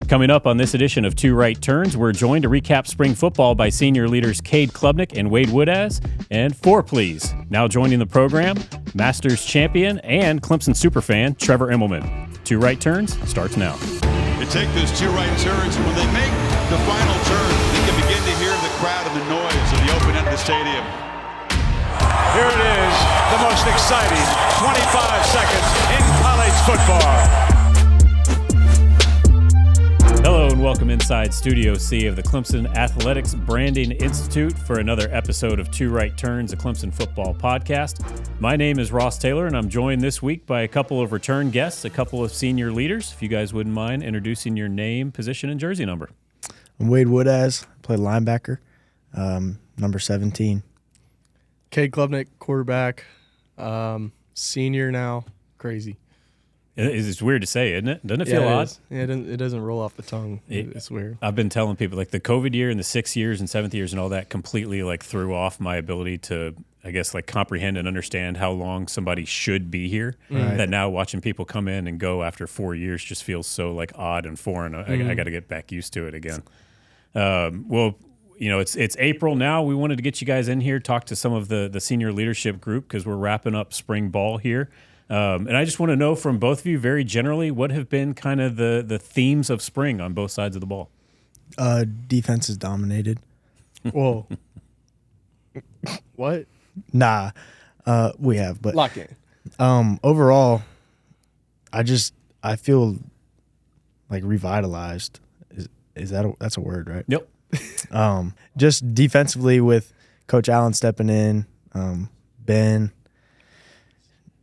Coming up on this edition of Two Right Turns, we're joined to recap spring football by senior leaders Cade Klubnik and Wade Woodaz. And Fore, please. Now joining the program, Masters champion and Clemson superfan Trevor Immelman. Two Right Turns starts now. They take those two right turns, and when they make the final turn, they can begin to hear the crowd and the noise of the open end of the stadium. Here it is, the most exciting 25 seconds in college football. Hello and welcome inside Studio C of the Clemson Athletics Branding Institute for another episode of Two Right Turns, a Clemson football podcast. My name is Ross Taylor, and I'm joined this week by a couple of return guests, a couple of senior leaders. If you guys wouldn't mind introducing your name, position, and jersey number. I'm Wade Woodaz, play linebacker, number 17. Cade Klubnik, quarterback, senior now, crazy. It's weird to say, isn't it? Doesn't it feel odd? Yeah, it doesn't roll off the tongue. It's weird. I've been telling people, like, the COVID year and the 6 years and 7th years and all that completely, like, threw off my ability to, I guess, like, comprehend and understand how long somebody should be here. Right. That now watching people come in and go after 4 years just feels so, like, odd and foreign. I got to get back used to it again. Well, you know, it's April now. We wanted to get you guys in here, talk to some of the senior leadership group because we're wrapping up spring ball here. And I just want to know from both of you very generally, what have been kind of the themes of spring on both sides of the ball? Defense is dominated. Whoa. What? Nah, we have, but Lock in. overall, I feel like revitalized. Is that's a word, right? Yep. Just defensively with Coach Allen stepping in, Ben,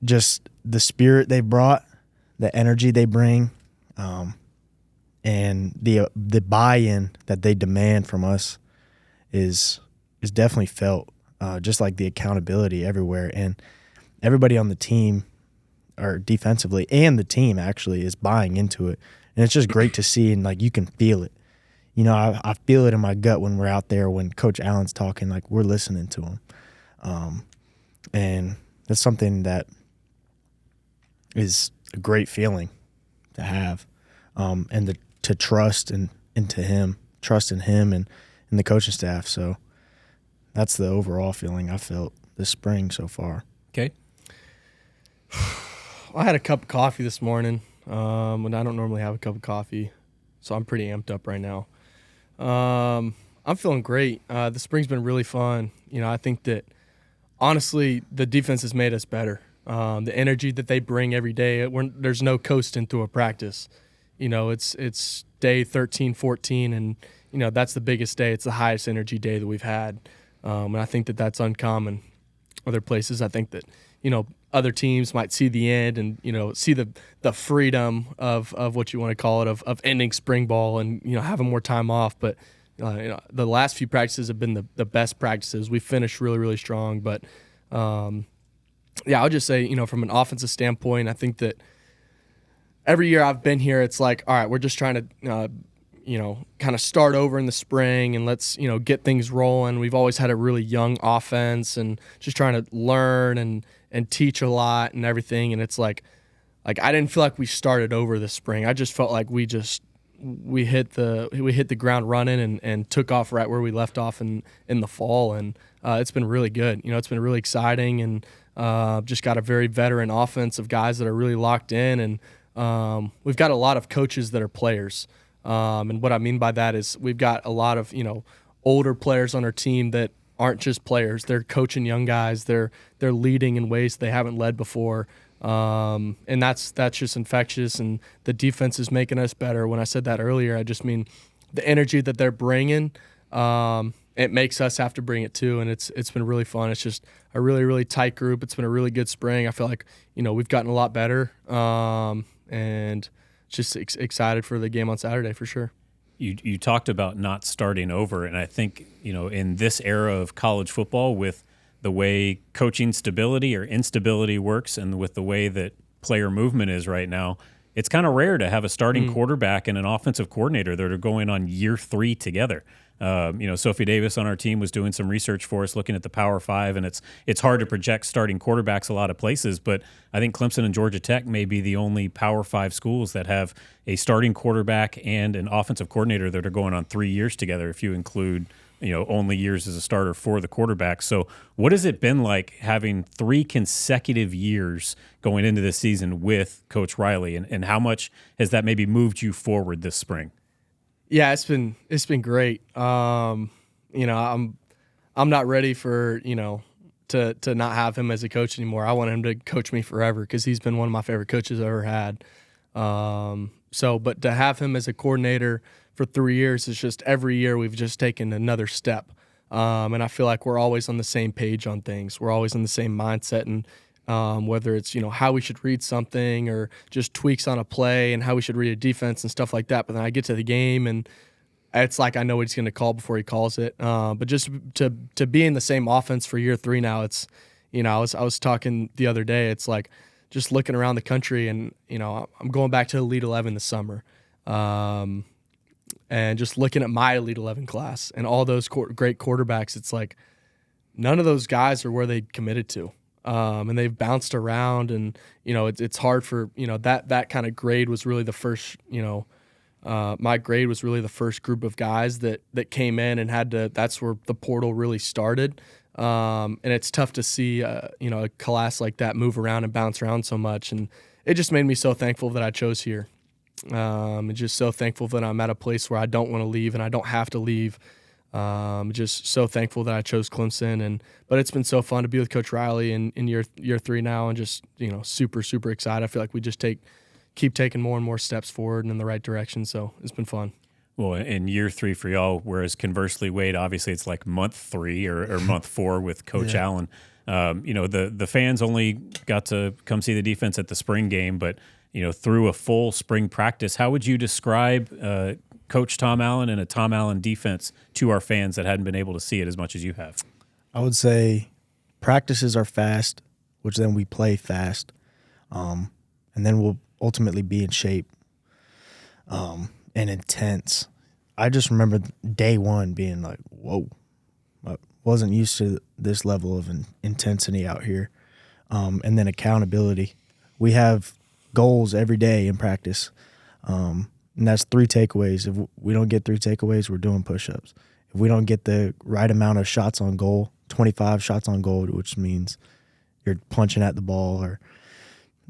just the spirit they brought, the energy they bring, and the buy-in that they demand from us is definitely felt. Just like the accountability everywhere, and everybody on the team, or defensively, and the team actually is buying into it, and it's just great to see, and like you can feel it. You know, I feel it in my gut when we're out there when Coach Allen's talking, like we're listening to him, and that's something that is a great feeling to have, and to trust into him, trust in him and the coaching staff. So that's the overall feeling I felt this spring so far. Okay. I had a cup of coffee this morning when I don't normally have a cup of coffee, so I'm pretty amped up right now. I'm feeling great. The spring's been really fun. You know, I think that honestly the defense has made us better. The energy that they bring every day, there's no coasting through a practice. You know, it's day 13, 14, and, you know, that's the biggest day. It's the highest energy day that we've had. And I think that that's uncommon. Other places, I think that, you know, other teams might see the end and, you know, see the freedom of what you want to call it, of ending spring ball and, you know, having more time off. But, you know, the last few practices have been the best practices. We finished really, really strong. But, yeah, I'll just say, you know, from an offensive standpoint, I think that every year I've been here, it's like, all right, we're just trying to, you know, kind of start over in the spring and let's, you know, get things rolling. We've always had a really young offense and just trying to learn and teach a lot and everything. And it's like I didn't feel like we started over this spring. I just felt like we hit the ground running and took off right where we left off in the fall. And it's been really good. You know, it's been really exciting, and just got a very veteran offense of guys that are really locked in. And we've got a lot of coaches that are players. And what I mean by that is we've got a lot of, you know, older players on our team that aren't just players. They're coaching young guys. They're leading in ways they haven't led before. And that's just infectious, and the defense is making us better. When I said that earlier, I just mean the energy that they're bringing, it makes us have to bring it too, and it's been really fun. It's just a really, really tight group. It's been a really good spring. I feel like, you know, we've gotten a lot better, and just excited for the game on Saturday for sure. You talked about not starting over, and I think, you know, in this era of college football, with the way coaching stability or instability works and with the way that player movement is right now, it's kind of rare to have a starting quarterback and an offensive coordinator that are going on year 3 together. Sophie Davis on our team was doing some research for us, looking at the Power Five, and it's hard to project starting quarterbacks a lot of places, but I think Clemson and Georgia Tech may be the only Power Five schools that have a starting quarterback and an offensive coordinator that are going on 3 years together, if you include only years as a starter for the quarterback. So what has it been like having 3 consecutive years going into this season with Coach Riley, and how much has that maybe moved you forward this spring? Yeah, it's been great. I'm not ready for, to not have him as a coach anymore. I want him to coach me forever because he's been one of my favorite coaches I've ever had. But to have him as a coordinator for 3 years is just every year we've just taken another step. And I feel like we're always on the same page on things. We're always in the same mindset, and whether it's, how we should read something or just tweaks on a play and how we should read a defense and stuff like that. But then I get to the game and it's like I know what he's going to call before he calls it. But just to be in the same offense for year 3 now, it's, I was talking the other day, it's like just looking around the country and, I'm going back to Elite 11 this summer. And just looking at my Elite 11 class and all those great quarterbacks, it's like none of those guys are where they committed to. And they've bounced around, and it's hard for that kind of grade was really the first. My grade was really the first group of guys that came in and had to. That's where the portal really started, and it's tough to see a class like that move around and bounce around so much, and it just made me so thankful that I chose here. And just so thankful that I'm at a place where I don't want to leave and I don't have to leave. Just so thankful that I chose Clemson, but it's been so fun to be with Coach Riley in year 3 now, and just super super excited. I feel like we just keep taking more and more steps forward and in the right direction. So it's been fun. Well, in year 3 for y'all, whereas conversely, Wade, obviously it's like month 3 or month 4 with Coach Allen. The fans only got to come see the defense at the spring game, but through a full spring practice, how would you describe Coach Tom Allen and a Tom Allen defense to our fans that hadn't been able to see it as much as you have? I would say practices are fast, which then we play fast, and then we'll ultimately be in shape and intense. I just remember day 1 being like, whoa, I wasn't used to this level of intensity out here. And then accountability. We have goals every day in practice, and that's 3 takeaways. If we don't get 3 takeaways, we're doing push-ups. If we don't get the right amount of shots on goal, 25 shots on goal, which means you're punching at the ball or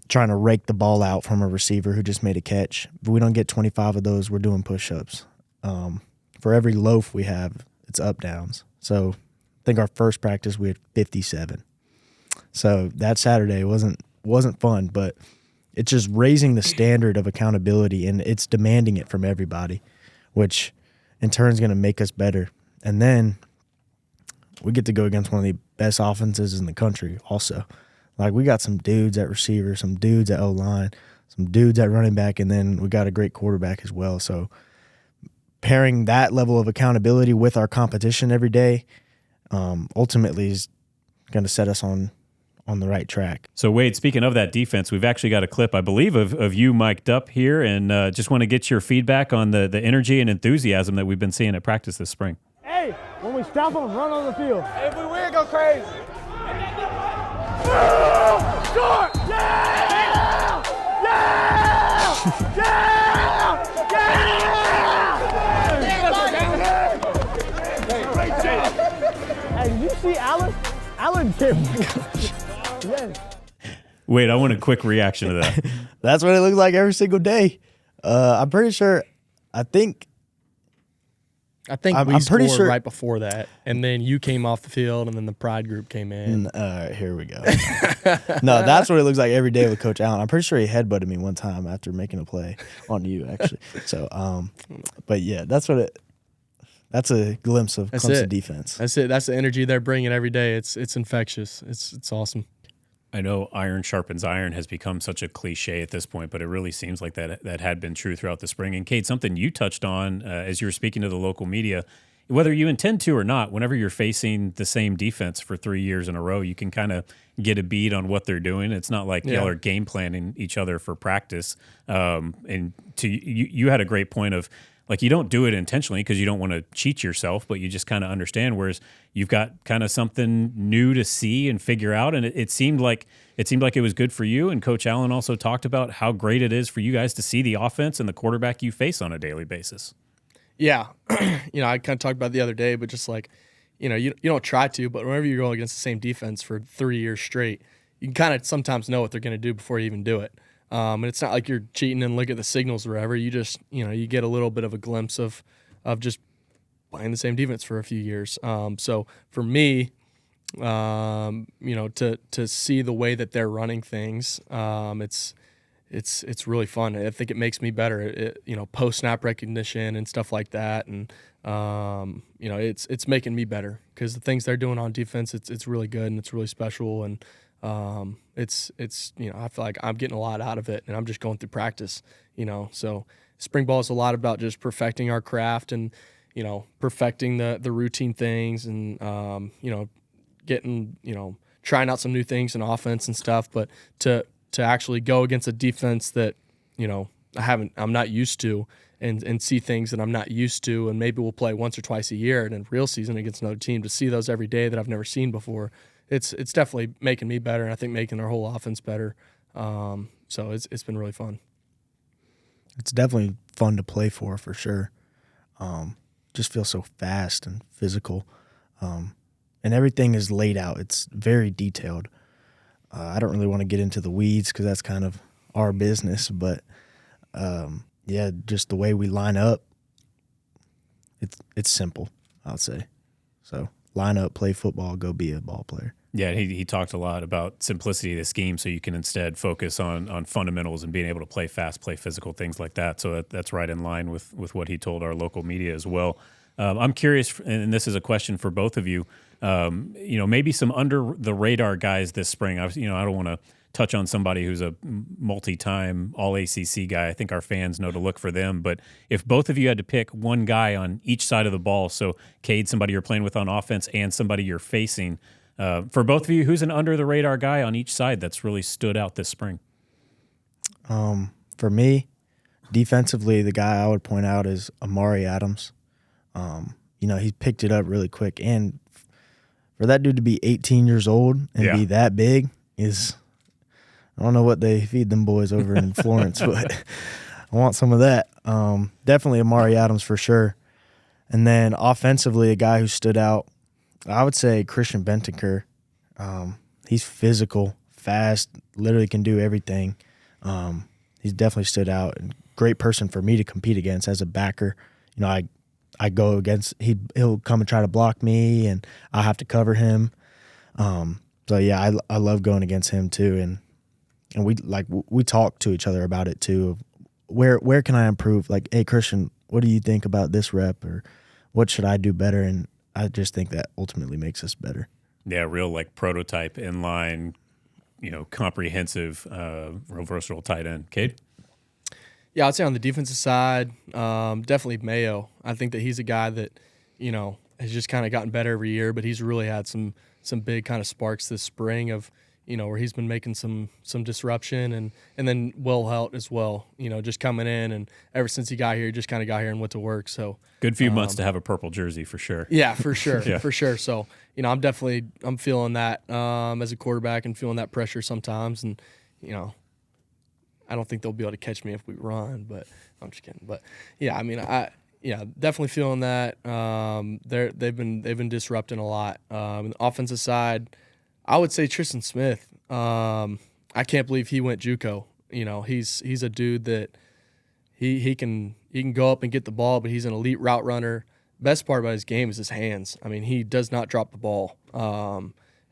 trying to rake the ball out from a receiver who just made a catch. If we don't get 25 of those, we're doing push-ups. For every loaf we have, it's up-downs. So I think our first practice we had 57. So that Saturday wasn't fun, but it's just raising the standard of accountability, and it's demanding it from everybody, which in turn is going to make us better. And then we get to go against one of the best offenses in the country also. Like, we got some dudes at receiver, some dudes at O-line, some dudes at running back, and then we got a great quarterback as well. So pairing that level of accountability with our competition every day ultimately is going to set us on the right track. So, Wade, speaking of that defense, we've actually got a clip, I believe, of you mic'd up here, and just want to get your feedback on the energy and enthusiasm that we've been seeing at practice this spring. Hey, when we stop them, run on the field. If we win, go crazy. Score! Yeah! Yeah! Yeah! Yeah! Great job. Hey, did you see Allen? Allen came. Yes. Wait, I want a quick reaction to that. That's what it looks like every single day. I'm pretty sure. I think we scored right before that, and then you came off the field, and then the pride group came in. All right, here we go. No, that's what it looks like every day with Coach Allen. I'm pretty sure he headbutted me one time after making a play on you, actually. So, but yeah, that's a glimpse of Clemson defense. That's it. That's the energy they're bringing every day. It's infectious. It's awesome. I know iron sharpens iron has become such a cliche at this point, but it really seems like that had been true throughout the spring. And Cade, something you touched on as you were speaking to the local media, whether you intend to or not, whenever you're facing the same defense for 3 years in a row, you can kind of get a beat on what they're doing. It's not like y'all are game planning each other for practice. And you had a great point of, like you don't do it intentionally because you don't want to cheat yourself, but you just kind of understand. Whereas you've got kind of something new to see and figure out, and it seemed like it was good for you. And Coach Allen also talked about how great it is for you guys to see the offense and the quarterback you face on a daily basis. Yeah, I kind of talked about it the other day, but just like, you don't try to, but whenever you're going against the same defense for 3 years straight, you can kind of sometimes know what they're going to do before you even do it. And it's not like you're cheating and look at the signals or whatever. You just, you get a little bit of a glimpse of just playing the same defense for a few years. So for me, to see the way that they're running things, it's really fun. I think it makes me better. Post snap recognition and stuff like that, and it's making me better because the things they're doing on defense, it's really good and it's really special, and it's I feel like I'm getting a lot out of it, and I'm just going through practice. So spring ball is a lot about just perfecting our craft and perfecting the routine things, and getting trying out some new things in offense and stuff, but to actually go against a defense that I'm not used to, and see things that I'm not used to, and maybe we'll play once or twice a year in a real season against another team, to see those every day that I've never seen before. It's definitely making me better, and I think making our whole offense better. So it's been really fun. It's definitely fun to play for sure. Just feels so fast and physical, and everything is laid out. It's very detailed. I don't really want to get into the weeds because that's kind of our business, but just the way we line up, it's simple, I'll say. So line up, play football, go be a ball player. Yeah, he talked a lot about simplicity of the scheme, so you can instead focus on fundamentals and being able to play fast, play physical, things like that. So that's right in line with what he told our local media as well. I'm curious, and this is a question for both of you. Maybe some under the radar guys this spring. I don't want to touch on somebody who's a multi-time All ACC guy. I think our fans know to look for them. But if both of you had to pick one guy on each side of the ball, so Cade, somebody you're playing with on offense, and somebody you're facing, for both of you, who's an under the radar guy on each side that's really stood out this spring? For me, defensively, the guy I would point out is Amari Adams. He picked it up really quick, and for that dude to be 18 years old and be that big is, I don't know what they feed them boys over in Florence, but I want some of that. Definitely Amari Adams for sure. And then offensively, a guy who stood out, I would say Christian Bentancur. He's physical, fast, literally can do everything. He's definitely stood out, and great person for me to compete against as a backer. I go against, he'll come and try to block me, and I'll have to cover him. I love going against him too, and we talk to each other about it too. Of where can I improve? Like, hey Christian, what do you think about this rep, or what should I do better? And I just think that ultimately makes us better. Yeah, real like prototype, inline, comprehensive, real versatile tight end. Cade? Yeah, I'd say on the defensive side, definitely Mayo. I think that he's a guy that, has just kind of gotten better every year, but he's really had some big kind of sparks this spring of, where he's been making some disruption, and then Will Helt as well, just coming in, and ever since he got here, he just kind of got here and went to work. So good few months to have a purple jersey for sure. Yeah, for sure, Yeah. for sure. So, I'm feeling that as a quarterback, and feeling that pressure sometimes, and, I don't think they'll be able to catch me if we run, but I'm just kidding. But definitely feeling that. They've been disrupting a lot. On the offensive side, I would say Tristan Smith. I can't believe he went JUCO. He's a dude that he can go up and get the ball, but he's an elite route runner. Best part about his game is his hands. I mean, he does not drop the ball.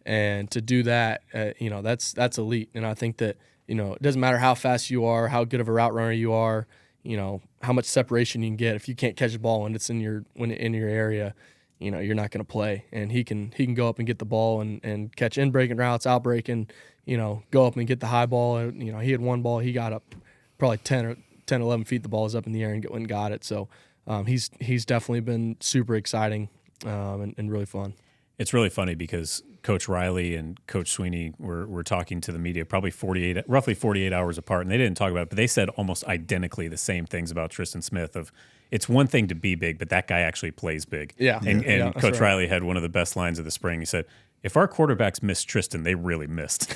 And to do that, that's elite. And I think that, it doesn't matter how fast you are, how good of a route runner you are, how much separation you can get. If you can't catch the ball when it's in your area, you're not going to play. And he can go up and get the ball and catch in breaking routes, out breaking, go up and get the high ball. He had one ball, he got up probably 10, 11 feet. The ball was up in the air and went and got it. So he's definitely been super exciting and really fun. It's really funny because Coach Riley and Coach Sweeney were talking to the media probably roughly 48 hours apart, and they didn't talk about it, but they said almost identically the same things about Tristan Smith. it's one thing to be big, but that guy actually plays big. Yeah. And Yeah, Coach that's right. Riley had one of the best lines of the spring. He said, if our quarterbacks missed Tristan, they really missed,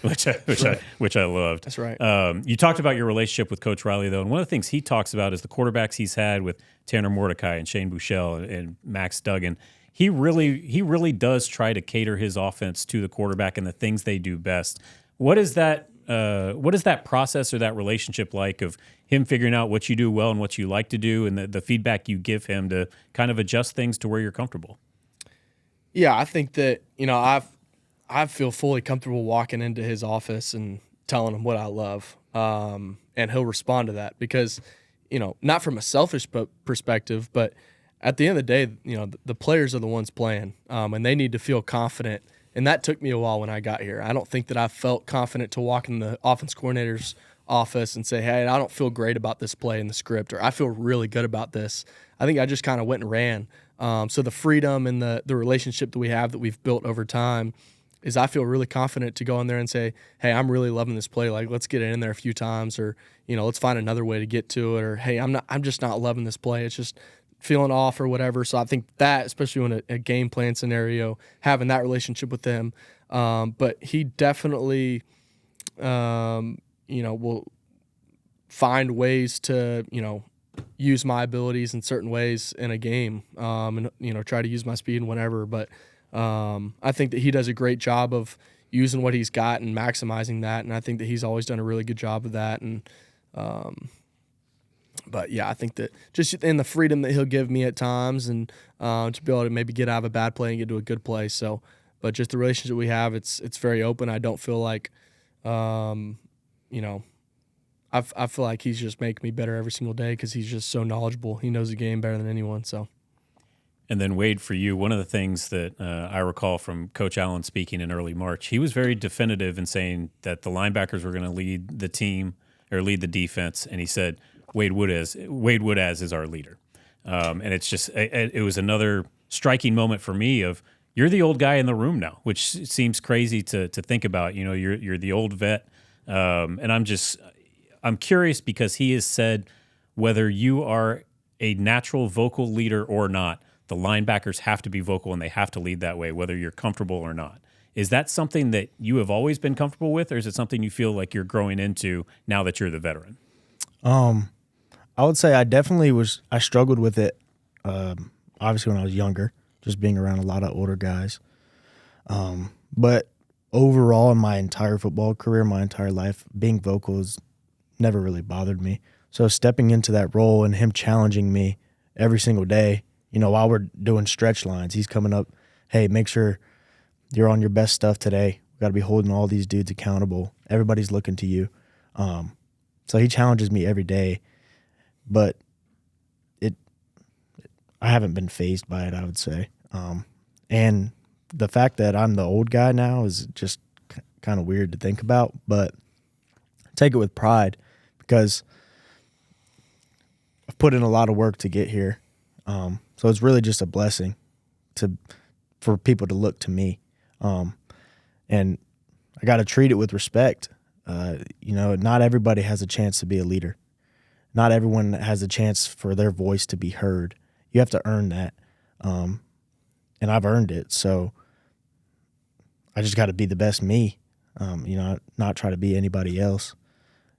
which I loved. That's right. You talked about your relationship with Coach Riley, though, and one of the things he talks about is the quarterbacks he's had with Tanner Mordecai and Shane Buechele and Max Duggan. He really does try to cater his offense to the quarterback and the things they do best. What is that process or that relationship like of him figuring out what you do well and what you like to do and the feedback you give him to kind of adjust things to where you're comfortable? Yeah, I think that, I feel fully comfortable walking into his office and telling him what I love. And he'll respond to that because, not from a selfish perspective, but at the end of the day, the players are the ones playing, and they need to feel confident. And that took me a while when I got here. I don't think that I felt confident to walk in the offense coordinator's office and say, hey, I don't feel great about this play in the script, or I feel really good about this. I think I just kind of went and ran. So the freedom and the relationship that we have that we've built over time is I feel really confident to go in there and say, hey, I'm really loving this play. Like, let's get it in there a few times, or, let's find another way to get to it, or, hey, I'm just not loving this play. It's just feeling off or whatever. So I think that, especially in a game plan scenario, having that relationship with them. But he definitely, will find ways to, use my abilities in certain ways in a game, and try to use my speed and whatever. But I think that he does a great job of using what he's got and maximizing that, and I think that he's always done a really good job of that. And but yeah, I think that just in the freedom that he'll give me at times, and to be able to maybe get out of a bad play and get to a good play. So, but just the relationship we have, it's very open. I don't feel like, I feel like he's just making me better every single day because he's just so knowledgeable. He knows the game better than anyone. So. And then, Wade, for you, one of the things that I recall from Coach Allen speaking in early March, he was very definitive in saying that the linebackers were going to lead the team or lead the defense. And he said, Wade Woodaz is our leader. And it's just, it was another striking moment for me of, you're the old guy in the room now, which seems crazy to think about. You're the old vet. And I'm curious because he has said whether you are a natural vocal leader or not, the linebackers have to be vocal and they have to lead that way, whether you're comfortable or not. Is that something that you have always been comfortable with, or is it something you feel like you're growing into now that you're the veteran? I would say I struggled with it, obviously when I was younger, just being around a lot of older guys. But overall in my entire football career, my entire life, being vocal has never really bothered me. So stepping into that role and him challenging me every single day, while we're doing stretch lines, he's coming up, hey, make sure you're on your best stuff today. We've got to be holding all these dudes accountable. Everybody's looking to you. So he challenges me every day, but I haven't been fazed by it, I would say. And the fact that I'm the old guy now is just kind of weird to think about, but I take it with pride because I've put in a lot of work to get here. So it's really just a blessing for people to look to me. And I got to treat it with respect. Not everybody has a chance to be a leader. Not everyone has a chance for their voice to be heard. You have to earn that. And I've earned it. So I just got to be the best me, not try to be anybody else.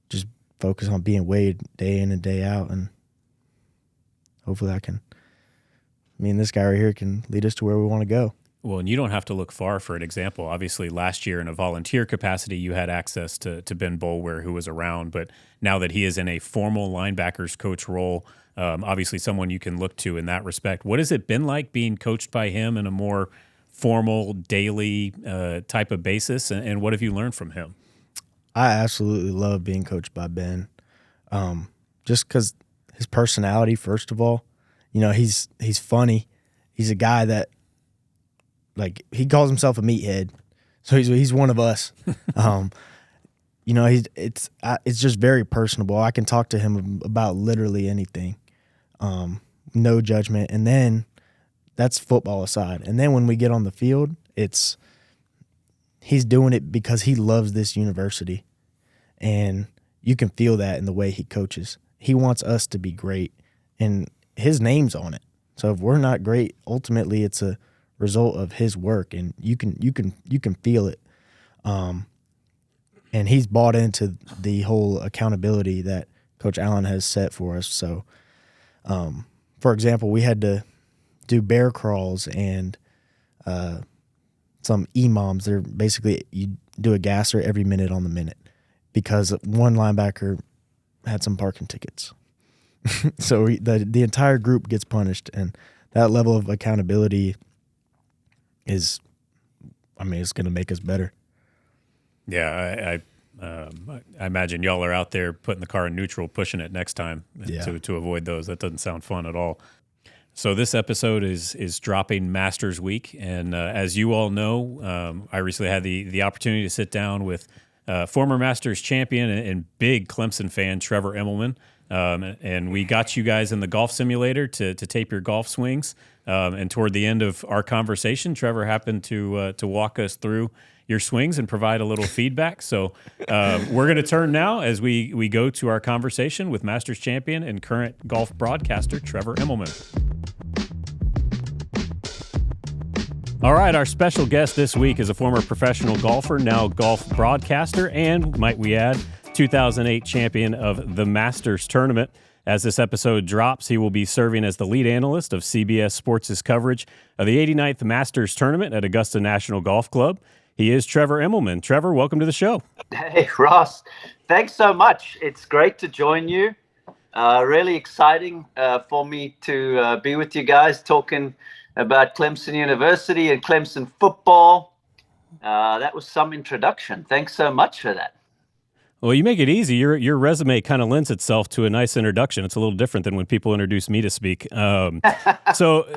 Just focus on being Wade day in and day out. And hopefully me and this guy right here can lead us to where we want to go. Well, and you don't have to look far for an example. Obviously, last year in a volunteer capacity, you had access to Ben Boulware, who was around. But now that he is in a formal linebackers coach role, obviously someone you can look to in that respect. What has it been like being coached by him in a more formal, daily type of basis? And what have you learned from him? I absolutely love being coached by Ben, just because his personality, first of all. He's funny. He's a guy that, he calls himself a meathead, so he's one of us. It's just very personable. I can talk to him about literally anything, no judgment. And then that's football aside. And then when we get on the field, he's doing it because he loves this university, and you can feel that in the way he coaches. He wants us to be great, and his name's on it. So if we're not great, ultimately it's a result of his work, and you can feel it. And he's bought into the whole accountability that Coach Allen has set for us. So, for example, we had to do bear crawls and some EMOMs. They're basically, you do a gasser every minute on the minute because one linebacker had some parking tickets. So the entire group gets punished, and that level of accountability is, it's going to make us better. Yeah, I imagine y'all are out there putting the car in neutral, pushing it next time to avoid those. That doesn't sound fun at all. So this episode is dropping Masters Week, and as you all know, I recently had the opportunity to sit down with former Masters champion and big Clemson fan Trevor Immelman, and we got you guys in the golf simulator to tape your golf swings. And toward the end of our conversation, Trevor happened to walk us through your swings and provide a little feedback. So we're going to turn now as we go to our conversation with Masters champion and current golf broadcaster Trevor Immelman. All right, our special guest this week is a former professional golfer, now golf broadcaster, and, might we add, 2008 champion of the Masters Tournament. As this episode drops, he will be serving as the lead analyst of CBS Sports' coverage of the 89th Masters Tournament at Augusta National Golf Club. He is Trevor Immelman. Trevor, welcome to the show. Hey, Ross. Thanks so much. It's great to join you. Really exciting for me to be with you guys talking about Clemson University and Clemson football. That was some introduction. Thanks so much for that. Well, you make it easy. Your resume kind of lends itself to a nice introduction. It's a little different than when people introduce me to speak. So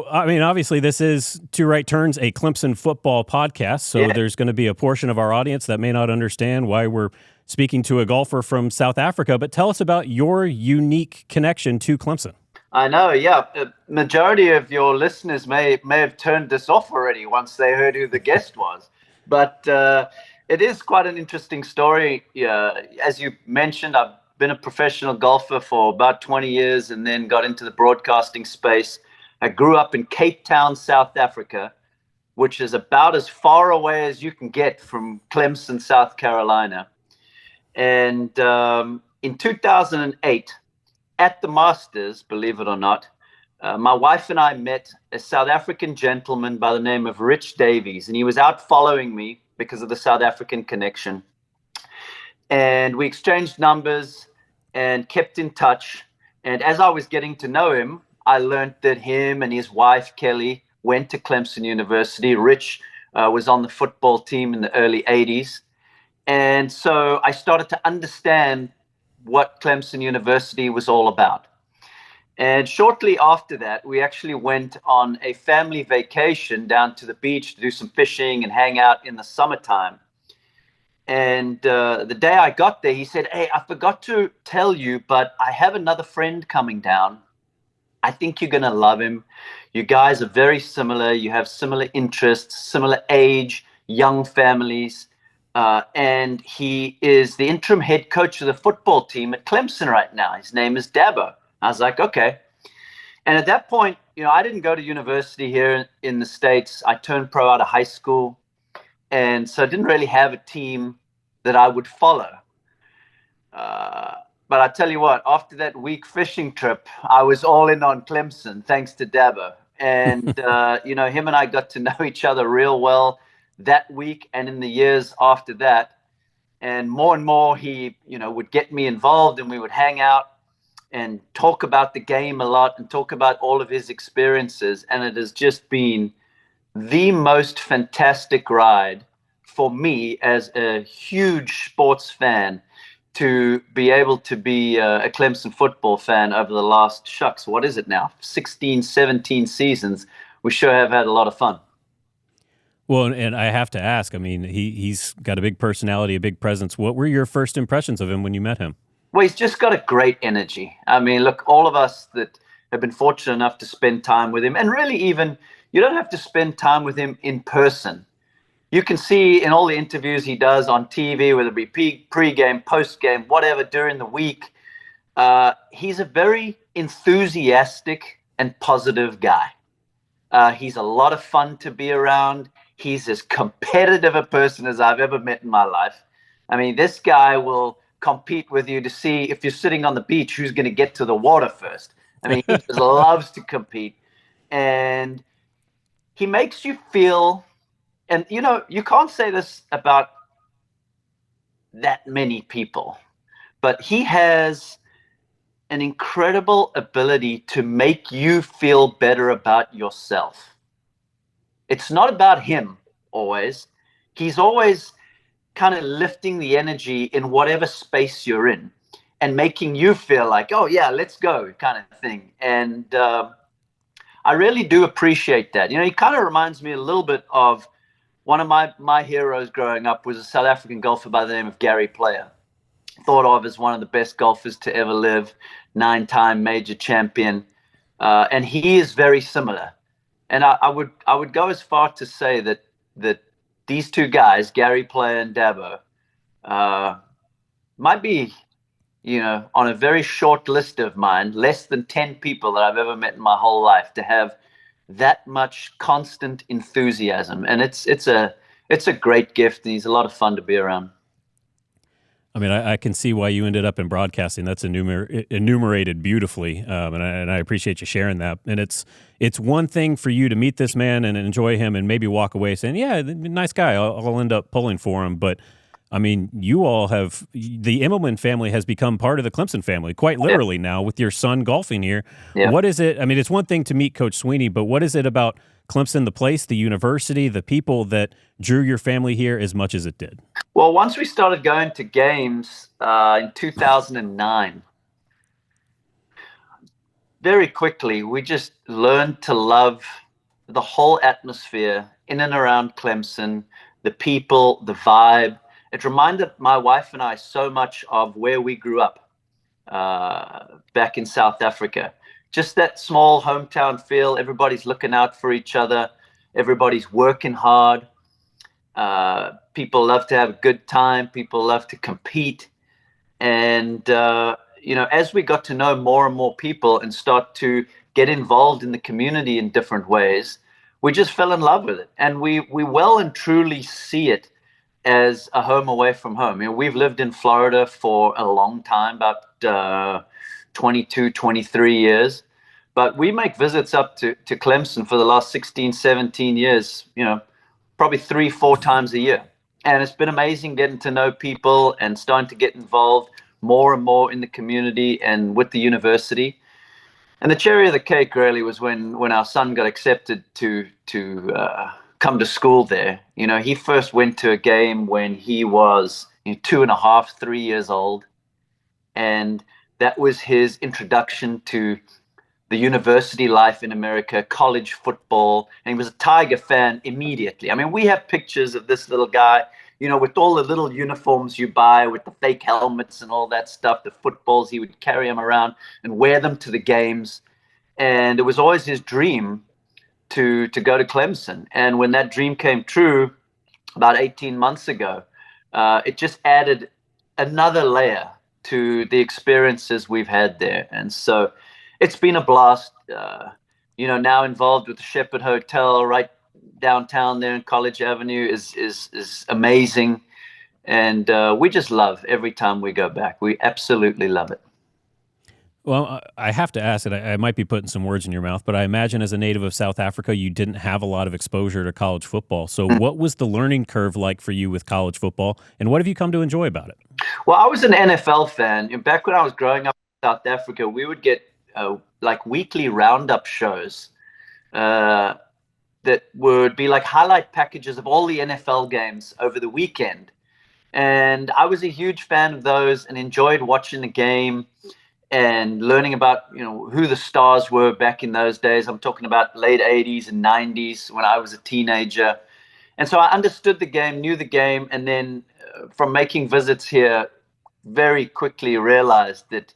obviously this is Two Right Turns, a Clemson football podcast. So there's going to be a portion of our audience that may not understand why we're speaking to a golfer from South Africa. But tell us about your unique connection to Clemson. I know, yeah. The majority of your listeners may have turned this off already once they heard who the guest was. But it is quite an interesting story. As you mentioned, I've been a professional golfer for about 20 years and then got into the broadcasting space. I grew up in Cape Town, South Africa, which is about as far away as you can get from Clemson, South Carolina. And in 2008, at the Masters, believe it or not, my wife and I met a South African gentleman by the name of Rich Davies, and he was out following me because of the South African connection. And we exchanged numbers and kept in touch. And as I was getting to know him, I learned that him and his wife, Kelly, went to Clemson University. Rich was on the football team in the early 80s. And so I started to understand what Clemson University was all about. And shortly after that, we actually went on a family vacation down to the beach to do some fishing and hang out in the summertime. And the day I got there, he said, "Hey, I forgot to tell you, but I have another friend coming down. I think you're going to love him. You guys are very similar. You have similar interests, similar age, young families. And he is the interim head coach of the football team at Clemson right now. His name is Dabo." I was like, okay. And at that point, I didn't go to university here in the States. I turned pro out of high school. And so I didn't really have a team that I would follow. But I tell you what, after that week fishing trip, I was all in on Clemson, thanks to Dabo. And, him and I got to know each other real well that week and in the years after that. And more he, would get me involved, and we would hang out and talk about the game a lot and talk about all of his experiences. And it has just been the most fantastic ride for me as a huge sports fan to be able to be a Clemson football fan over the last, what is it now? 16, 17 seasons. We sure have had a lot of fun. Well, and I have to ask, he's got a big personality, a big presence. What were your first impressions of him when you met him? Well, he's just got a great energy. Look, all of us that have been fortunate enough to spend time with him, and really even, you don't have to spend time with him in person. You can see in all the interviews he does on TV, whether it be pre-game, post-game, whatever, during the week, he's a very enthusiastic and positive guy. He's a lot of fun to be around. He's as competitive a person as I've ever met in my life. I mean, this guy will compete with you to see if you're sitting on the beach, who's going to get to the water first. I mean, he just loves to compete. And he makes you feel, and you can't say this about that many people, but he has an incredible ability to make you feel better about yourself. It's not about him always. He's always kind of lifting the energy in whatever space you're in and making you feel like, oh, yeah, let's go kind of thing. And I really do appreciate that. He kind of reminds me a little bit of one of my heroes growing up was a South African golfer by the name of Gary Player. Thought of as one of the best golfers to ever live, 9-time major champion. And he is very similar. And I would go as far to say that these two guys, Gary Player and Dabo, might be, on a very short list of mine, less than 10 people that I've ever met in my whole life to have that much constant enthusiasm. And it's a great gift. And he's a lot of fun to be around. I mean, I can see why you ended up in broadcasting. That's enumerated beautifully, and I appreciate you sharing that. And it's one thing for you to meet this man and enjoy him and maybe walk away saying, yeah, nice guy, I'll end up pulling for him. But, I mean, you all have – the Immelman family has become part of the Clemson family, quite literally now, with your son golfing here. Yeah. What is it – I mean, it's one thing to meet Coach Sweeney, but what is it about Clemson, the place, the university, the people that drew your family here as much as it did? Well, once we started going to games in 2009, very quickly we just learned to love the whole atmosphere in and around Clemson, the people, the vibe. It reminded my wife and I so much of where we grew up back in South Africa. Just that small hometown feel. Everybody's looking out for each other. Everybody's working hard. People love to have a good time. People love to compete. And, as we got to know more and more people and start to get involved in the community in different ways, we just fell in love with it. And we well and truly see it as a home away from home. We've lived in Florida for a long time, about 22, 23 years. But we make visits up to Clemson for the last 16, 17 years, probably 3-4 times a year. And it's been amazing getting to know people and starting to get involved more and more in the community and with the university. And the cherry of the cake really was when our son got accepted to come to school there. He first went to a game when he was 2.5, 3 years old. And that was his introduction to the university life in America, college football, and he was a Tiger fan immediately. I mean, we have pictures of this little guy, with all the little uniforms you buy, with the fake helmets and all that stuff, the footballs, he would carry them around and wear them to the games. And it was always his dream to go to Clemson. And when that dream came true about 18 months ago, it just added another layer to the experiences we've had there. And so it's been a blast, now involved with the Shepherd Hotel right downtown there in College Avenue is amazing. And we just love every time we go back. We absolutely love it. Well, I have to ask it. I might be putting some words in your mouth, but I imagine as a native of South Africa, you didn't have a lot of exposure to college football. So what was the learning curve like for you with college football, and what have you come to enjoy about it? Well, I was an NFL fan. Back when I was growing up in South Africa, we would get weekly roundup shows that would be like highlight packages of all the NFL games over the weekend. And I was a huge fan of those and enjoyed watching the game and learning about, who the stars were back in those days. I'm talking about late 80s and 90s when I was a teenager. And so I understood the game, knew the game, and then from making visits here, very quickly realized that,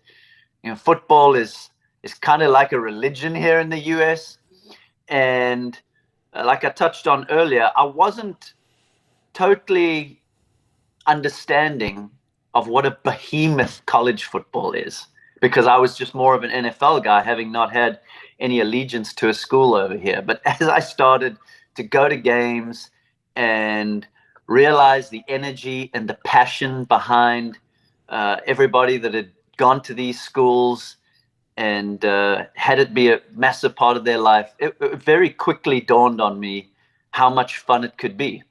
football is kind of like a religion here in the US. And like I touched on earlier, I wasn't totally understanding of what a behemoth college football is, because I was just more of an NFL guy, having not had any allegiance to a school over here. But as I started to go to games and realize the energy and the passion behind everybody that had gone to these schools and had it be a massive part of their life, it very quickly dawned on me how much fun it could be.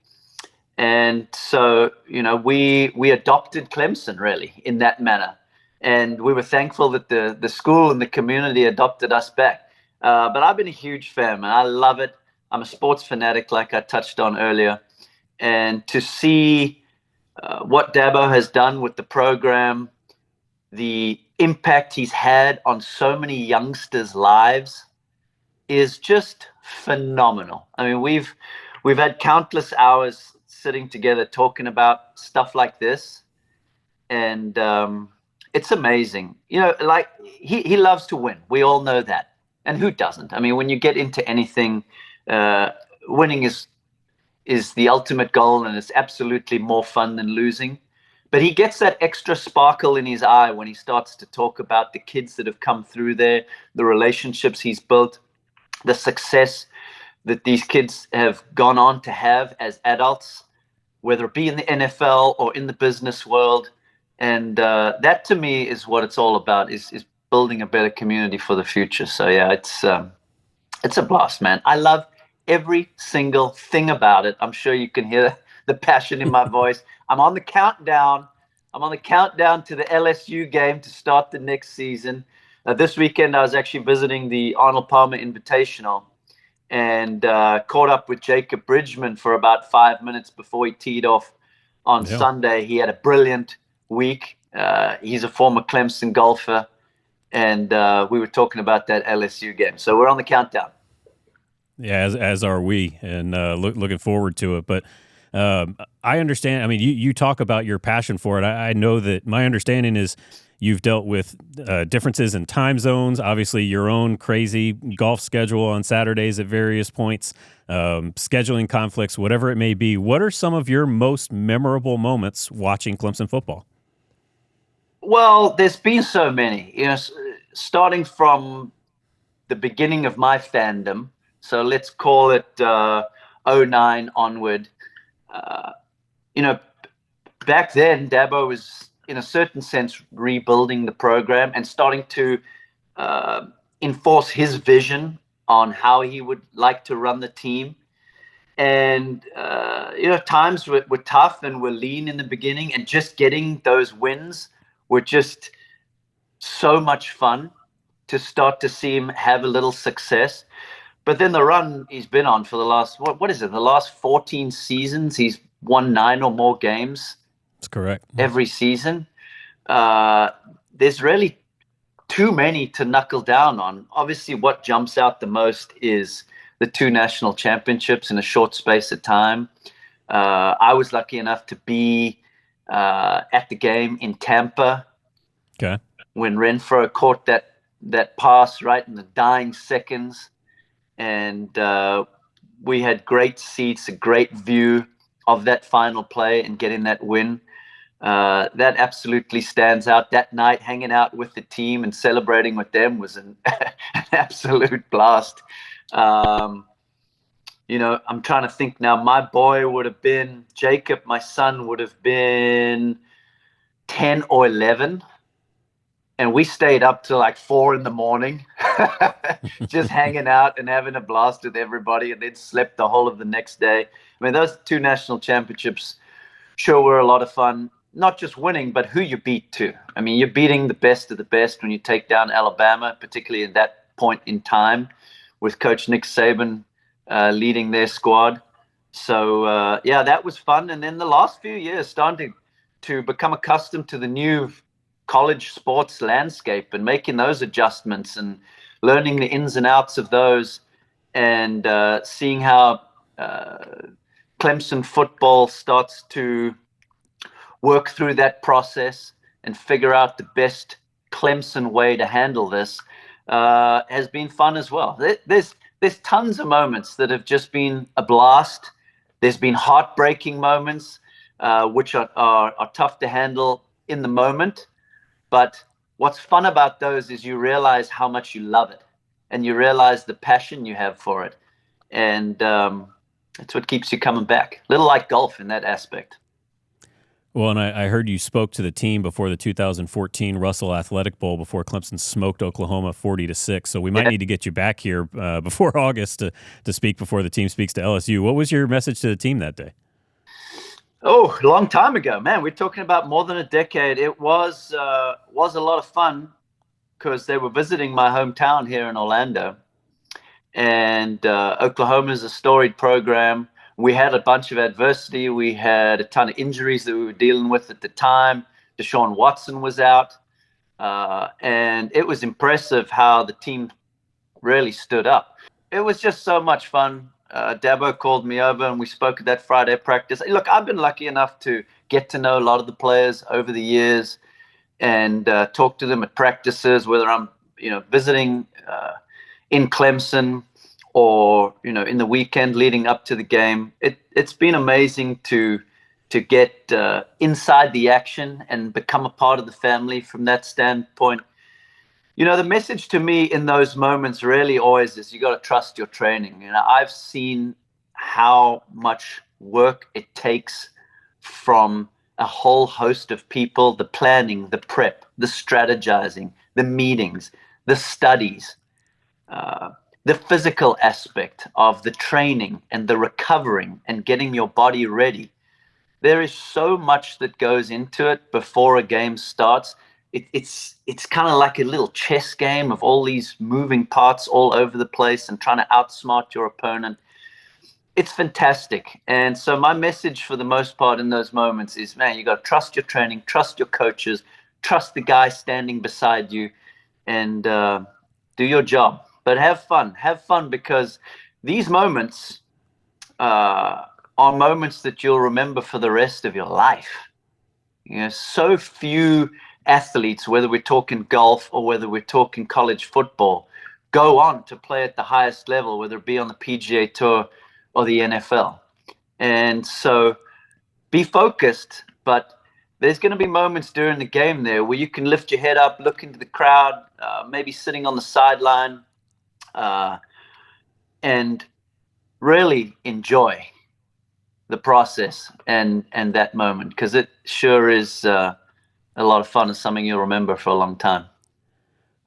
And so, we adopted Clemson really in that manner. And we were thankful that the school and the community adopted us back. But I've been a huge fan, man. I love it. I'm a sports fanatic, like I touched on earlier. And to see what Dabo has done with the program, the impact he's had on so many youngsters' lives is just phenomenal. I mean, we've had countless hours sitting together talking about stuff like this, and it's amazing. Like he loves to win. We all know that, and who doesn't? I mean, when you get into anything, winning is the ultimate goal, and it's absolutely more fun than losing. But he gets that extra sparkle in his eye when he starts to talk about the kids that have come through there, the relationships he's built, the success that these kids have gone on to have as adults, whether it be in the NFL or in the business world. And that to me is what it's all about, is building a better community for the future. So yeah, it's a blast, man. I love every single thing about it. I'm sure you can hear the passion in my voice. I'm on the countdown to the LSU game to start the next season. This weekend, I was actually visiting the Arnold Palmer Invitational and caught up with Jacob Bridgman for about 5 minutes before he teed off on Sunday. He had a brilliant week. He's a former Clemson golfer, and we were talking about that LSU game. So we're on the countdown. Yeah, as are we, and looking forward to it. But I understand. I mean, you talk about your passion for it. I know that my understanding is you've dealt with differences in time zones, obviously your own crazy golf schedule on Saturdays at various points, scheduling conflicts, whatever it may be. What are some of your most memorable moments watching Clemson football? Well, there's been so many, starting from the beginning of my fandom. So let's call it 09 onward. Back then, Dabo was, in a certain sense, rebuilding the program and starting to enforce his vision on how he would like to run the team. And, times were tough and were lean in the beginning, and just getting those wins were just so much fun to start to see him have a little success. But then the run he's been on for the last, what is it, the last 14 seasons, he's won 9 or more games. That's correct. Every season. There's really too many to knuckle down on. Obviously, what jumps out the most is the 2 national championships in a short space of time. I was lucky enough to be at the game in Tampa. Okay. When Renfro caught that pass right in the dying seconds. And we had great seats, a great view of that final play and getting that win. That absolutely stands out. That night, hanging out with the team and celebrating with them was an absolute blast. I'm trying to think now. My boy would have been, Jacob, my son, would have been 10 or 11. And we stayed up till like 4 a.m, just hanging out and having a blast with everybody, and then slept the whole of the next day. I mean, those 2 national championships sure were a lot of fun. Not just winning, but who you beat too. I mean, you're beating the best of the best when you take down Alabama, particularly at that point in time, with Coach Nick Saban leading their squad. So, that was fun. And then the last few years, starting to become accustomed to the new college sports landscape and making those adjustments and learning the ins and outs of those, and seeing how Clemson football starts to work through that process and figure out the best Clemson way to handle this has been fun as well. There's tons of moments that have just been a blast. There's been heartbreaking moments which are tough to handle in the moment. But what's fun about those is you realize how much you love it, and you realize the passion you have for it. And it's what keeps you coming back. A little like golf in that aspect. Well, and I heard you spoke to the team before the 2014 Russell Athletic Bowl before Clemson smoked Oklahoma 40-6. So we might need to get you back here before August to speak before the team speaks to LSU. What was your message to the team that day? Oh, a long time ago, man. We're talking about more than a decade. It was a lot of fun because they were visiting my hometown here in Orlando. And Oklahoma is a storied program. We had a bunch of adversity. We had a ton of injuries that we were dealing with at the time. Deshaun Watson was out. And it was impressive how the team really stood up. It was just so much fun. Dabo called me over and we spoke at that Friday practice. Look, I've been lucky enough to get to know a lot of the players over the years and talk to them at practices, whether I'm visiting in Clemson or in the weekend leading up to the game. It's been amazing to get inside the action and become a part of the family from that standpoint. The message to me in those moments really always is you got to trust your training. I've seen how much work it takes from a whole host of people: the planning, the prep, the strategizing, the meetings, the studies, the physical aspect of the training and the recovering and getting your body ready. There is so much that goes into it before a game starts. It's kind of like a little chess game of all these moving parts all over the place and trying to outsmart your opponent. It's fantastic. And so my message for the most part in those moments is, man, you got to trust your training, trust your coaches, trust the guy standing beside you, and do your job. But have fun. Have fun, because these moments are moments that you'll remember for the rest of your life. So few athletes, whether we're talking golf or whether we're talking college football, go on to play at the highest level, whether it be on the PGA Tour or the NFL. And so be focused, but there's going to be moments during the game there where you can lift your head up, look into the crowd, maybe sitting on the sideline, and really enjoy the process and that moment, because it sure is a lot of fun and something you'll remember for a long time.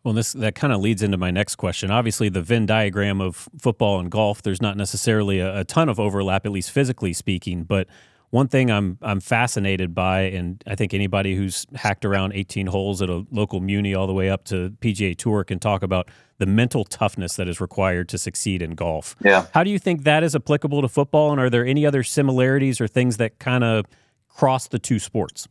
Well, that kind of leads into my next question. Obviously, the Venn diagram of football and golf, there's not necessarily a ton of overlap, at least physically speaking. But one thing I'm fascinated by, and I think anybody who's hacked around 18 holes at a local muni all the way up to PGA Tour can talk about the mental toughness that is required to succeed in golf. Yeah. How do you think that is applicable to football, and are there any other similarities or things that kind of cross the two sports?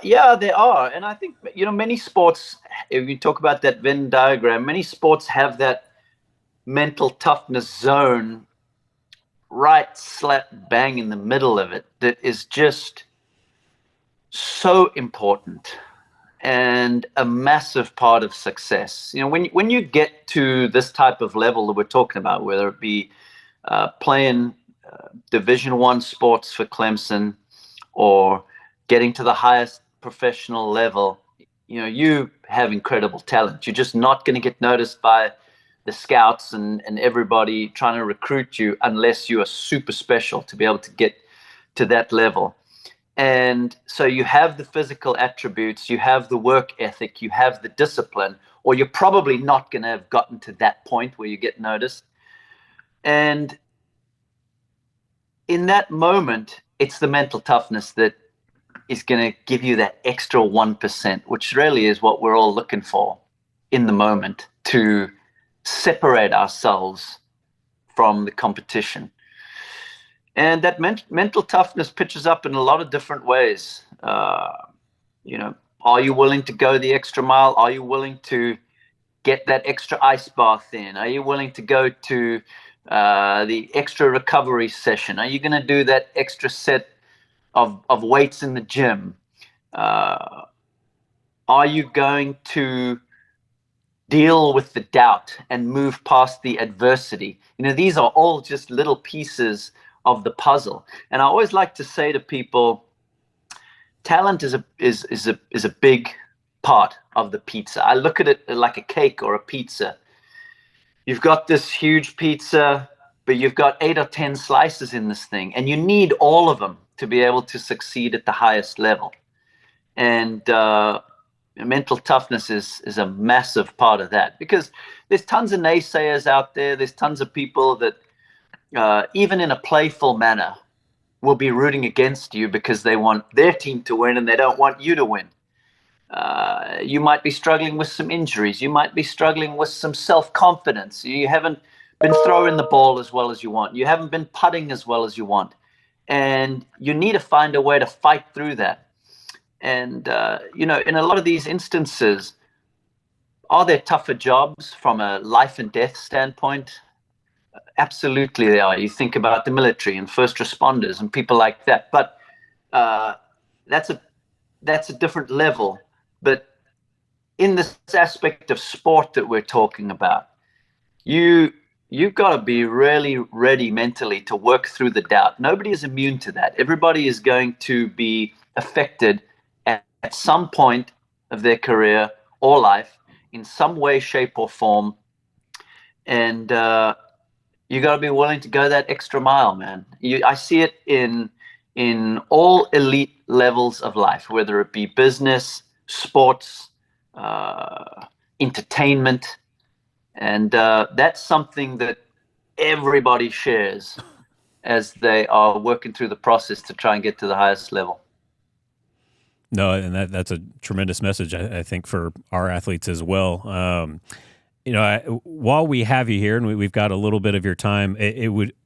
Yeah, there are. And I think, many sports, if you talk about that Venn diagram, many sports have that mental toughness zone right slap bang in the middle of it that is just so important and a massive part of success. When you get to this type of level that we're talking about, whether it be playing Division I sports for Clemson or getting to the highest professional level, you have incredible talent. You're just not going to get noticed by the scouts and everybody trying to recruit you unless you are super special to be able to get to that level. And so you have the physical attributes, you have the work ethic, you have the discipline, or you're probably not going to have gotten to that point where you get noticed. And in that moment, it's the mental toughness that is going to give you that extra 1%, which really is what we're all looking for in the moment, to separate ourselves from the competition. And that mental toughness pitches up in a lot of different ways. Are you willing to go the extra mile? Are you willing to get that extra ice bath in? Are you willing to go to the extra recovery session? Are you going to do that extra set of weights in the gym? Are you going to deal with the doubt and move past the adversity? These are all just little pieces of the puzzle. And I always like to say to people, talent is a big part of the pizza. I look at it like a cake or a pizza. You've got this huge pizza, but you've got 8 or 10 slices in this thing, and you need all of them to be able to succeed at the highest level. And mental toughness is a massive part of that, because there's tons of naysayers out there. There's tons of people that even in a playful manner will be rooting against you because they want their team to win and they don't want you to win. You might be struggling with some injuries. You might be struggling with some self-confidence. You haven't been throwing the ball as well as you want. You haven't been putting as well as you want. And you need to find a way to fight through that. And, in a lot of these instances, are there tougher jobs from a life and death standpoint? Absolutely they are. You think about the military and first responders and people like that. But that's a different level. But in this aspect of sport that we're talking about, you've got to be really ready mentally to work through the doubt. Nobody is immune to that. Everybody is going to be affected at some point of their career or life in some way, shape, or form. And you got to be willing to go that extra mile, man. I see it in all elite levels of life, whether it be business, sports, entertainment. And that's something that everybody shares as they are working through the process to try and get to the highest level. No, and that's a tremendous message, I think, for our athletes as well. While we have you here and we've got a little bit of your time,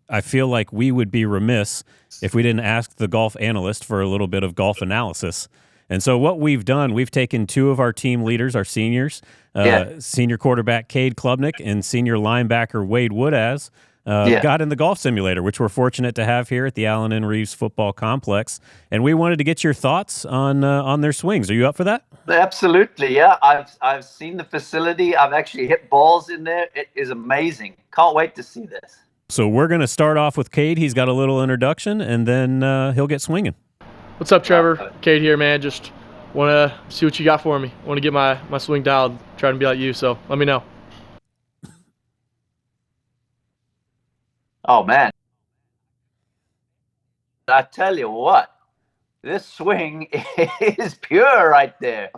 I feel like we would be remiss if we didn't ask the golf analyst for a little bit of golf analysis. And so what we've done, we've taken 2 of our team leaders, our seniors, senior quarterback Cade Klubnik and senior linebacker Wade Woodaz, got in the golf simulator, which we're fortunate to have here at the Allen and Reeves Football Complex. And we wanted to get your thoughts on their swings. Are you up for that? Absolutely, yeah. I've seen the facility. I've actually hit balls in there. It is amazing. Can't wait to see this. So we're going to start off with Cade. He's got a little introduction, and then he'll get swinging. What's up, Trevor? Cade here, man. Just want to see what you got for me. Want to get my swing dialed, trying to be like you, so let me know. Oh, man. I tell you what, this swing is pure right there.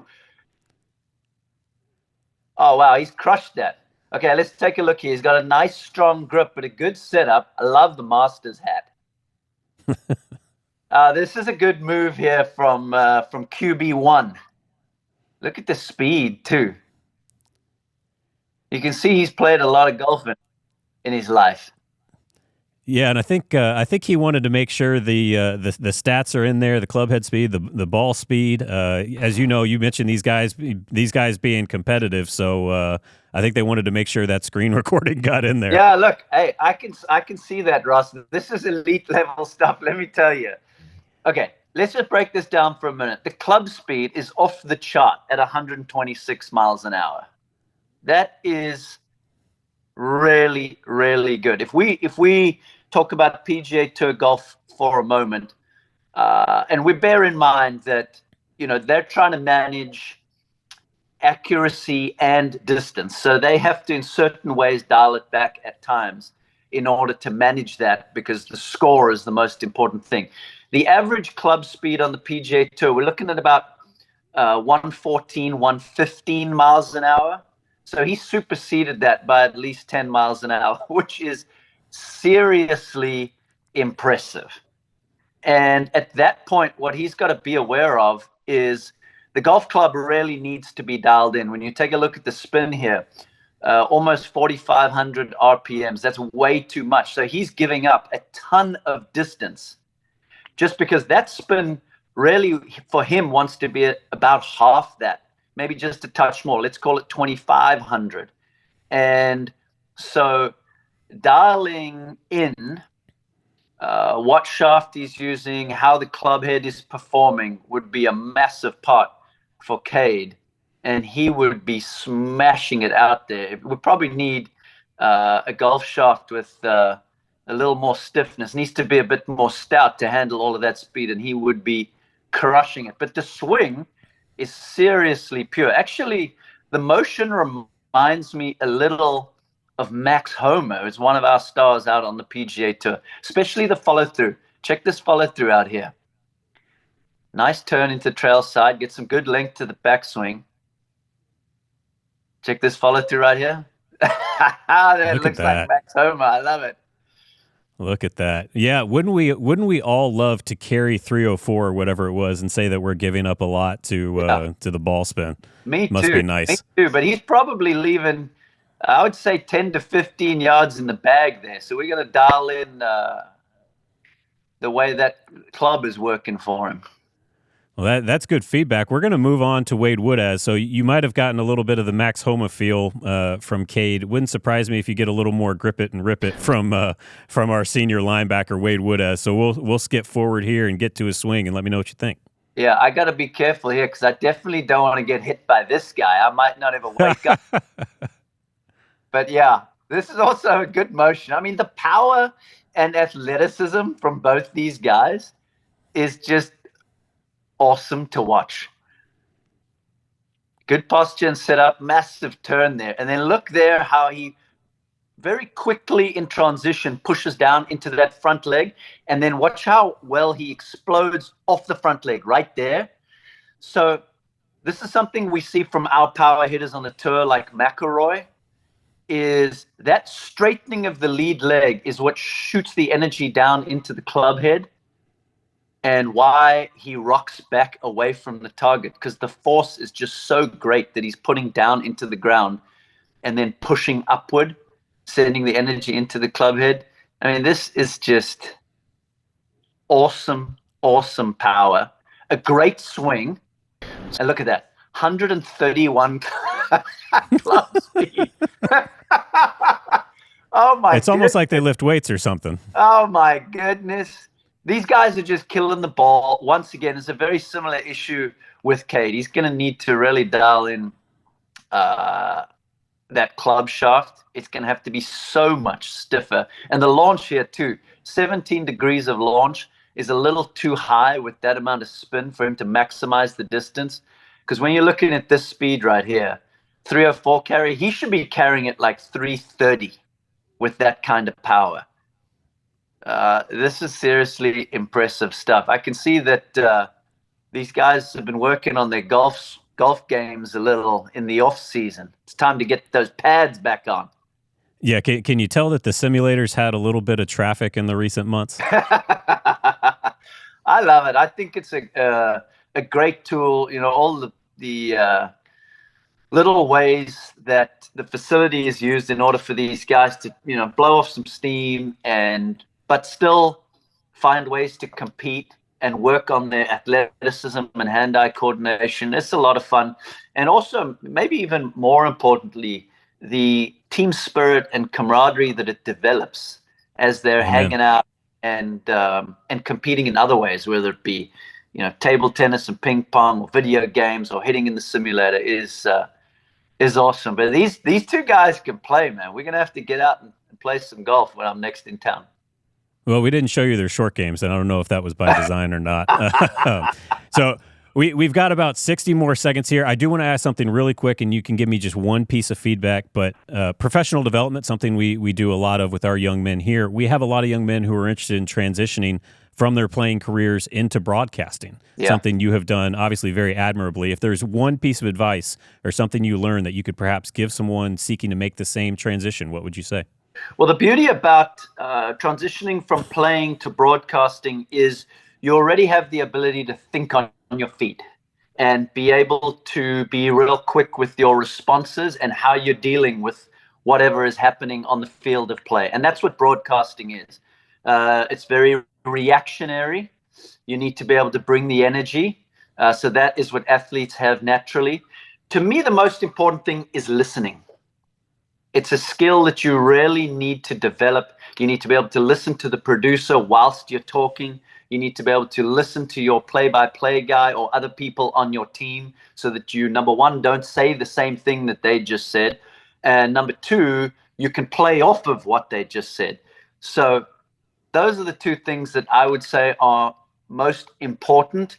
Oh, wow, he's crushed that. Okay, let's take a look here. He's got a nice, strong grip, but a good setup. I love the Masters hat. This is a good move here from QB1. Look at the speed, too. You can see he's played a lot of golf in his life. Yeah, and I think he wanted to make sure the stats are in there, the club head speed, the ball speed. As you know, you mentioned these guys being competitive, so I think they wanted to make sure that screen recording got in there. Yeah, look, hey, I can see that, Ross. This is elite level stuff, let me tell you. Okay, let's just break this down for a minute. The club speed is off the chart at 126 miles an hour. That is really, really good. If we talk about PGA Tour golf for a moment, and we bear in mind that they're trying to manage accuracy and distance, so they have to in certain ways dial it back at times in order to manage that, because the score is the most important thing. The average club speed on the PGA Tour, we're looking at about 114, 115 miles an hour. So he superseded that by at least 10 miles an hour, which is seriously impressive. And at that point, what he's got to be aware of is the golf club really needs to be dialed in. When you take a look at the spin here, almost 4,500 RPMs, that's way too much. So he's giving up a ton of distance just because that spin really for him wants to be about half that. Maybe just a touch more. Let's call it 2,500. And so dialing in what shaft he's using, how the club head is performing would be a massive part for Cade. And he would be smashing it out there. We probably need a golf shaft with a little more stiffness. Needs to be a bit more stout to handle all of that speed, and he would be crushing it. But the swing is seriously pure. Actually, the motion reminds me a little of Max Homa, who's one of our stars out on the PGA Tour, especially the follow-through. Check this follow-through out here. Nice turn into trail side, get some good length to the backswing. Check this follow-through right here. That looks like Max Homa. I love it. Look at that. Yeah, wouldn't we all love to carry 304 or whatever it was and say that we're giving up a lot to the ball spin? Me Must too. be nice. Me too, but he's probably leaving, I would say 10 to 15 yards in the bag there. So we got to dial in the way that club is working for him. Well, that's good feedback. We're going to move on to Wade Woodaz. So you might have gotten a little bit of the Max Homa feel from Cade. Wouldn't surprise me if you get a little more grip it and rip it from our senior linebacker Wade Woodaz. So we'll skip forward here and get to his swing and let me know what you think. Yeah, I got to be careful here because I definitely don't want to get hit by this guy. I might not ever wake up. But yeah, this is also a good motion. I mean, the power and athleticism from both these guys is just awesome to watch. Good posture and setup, massive turn there. And then look there how he very quickly in transition pushes down into that front leg. And then watch how well he explodes off the front leg right there. So this is something we see from our power hitters on the tour like McElroy, is that straightening of the lead leg is what shoots the energy down into the club head. And why he rocks back away from the target, because the force is just so great that he's putting down into the ground and then pushing upward, sending the energy into the club head. I mean, this is just awesome, awesome power. A great swing. And look at that, 131 club speed. Oh, my It's almost like they lift weights or something. Oh, my goodness. These guys are just killing the ball. Once again, it's a very similar issue with Cade. He's going to need to really dial in that club shaft. It's going to have to be so much stiffer. And the launch here, too, 17 degrees of launch is a little too high with that amount of spin for him to maximize the distance. Because when you're looking at this speed right here, 304 carry, he should be carrying it like 330 with that kind of power. This is seriously impressive stuff. I can see that these guys have been working on their golf games a little in the off season. It's time to get those pads back on. Yeah, can you tell that the simulators had a little bit of traffic in the recent months? I love it. I think it's a great tool. You know, all the little ways that the facility is used in order for these guys to, you know, blow off some steam but still find ways to compete and work on their athleticism and hand-eye coordination. It's a lot of fun. And also, maybe even more importantly, the team spirit and camaraderie that it develops as they're hanging out and competing in other ways, whether it be, you know, table tennis and ping pong or video games or hitting in the simulator is awesome. But these two guys can play, man. We're going to have to get out and play some golf when I'm next in town. Well, we didn't show you their short games, and I don't know if that was by design or not. So we've got about 60 more seconds here. I do want to ask something really quick, and you can give me just one piece of feedback. But professional development, something we do a lot of with our young men here. We have a lot of young men who are interested in transitioning from their playing careers into broadcasting, something you have done obviously very admirably. If there's one piece of advice or something you learned that you could perhaps give someone seeking to make the same transition, what would you say? Well, the beauty about transitioning from playing to broadcasting is you already have the ability to think on your feet and be able to be real quick with your responses and how you're dealing with whatever is happening on the field of play. And that's what broadcasting is. It's very reactionary. You need to be able to bring the energy. So that is what athletes have naturally. To me, the most important thing is listening. It's a skill that you really need to develop. You need to be able to listen to the producer whilst you're talking. You need to be able to listen to your play-by-play guy or other people on your team so that you, number one, don't say the same thing that they just said. And number two, you can play off of what they just said. So those are the two things that I would say are most important.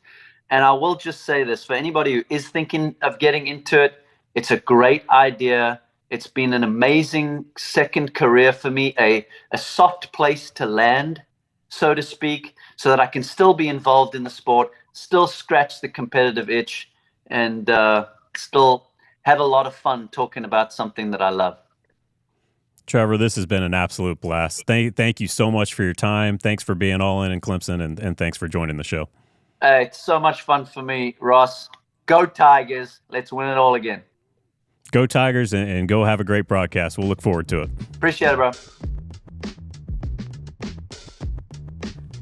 And I will just say this, for anybody who is thinking of getting into it, it's a great idea. It's been an amazing second career for me, a soft place to land, so to speak, so that I can still be involved in the sport, still scratch the competitive itch, and still have a lot of fun talking about something that I love. Trevor, this has been an absolute blast. Thank you so much for your time. Thanks for being all in Clemson, and thanks for joining the show. It's so much fun for me, Ross. Go Tigers. Let's win it all again. Go Tigers, and go have a great broadcast. We'll look forward to it. Appreciate it, bro.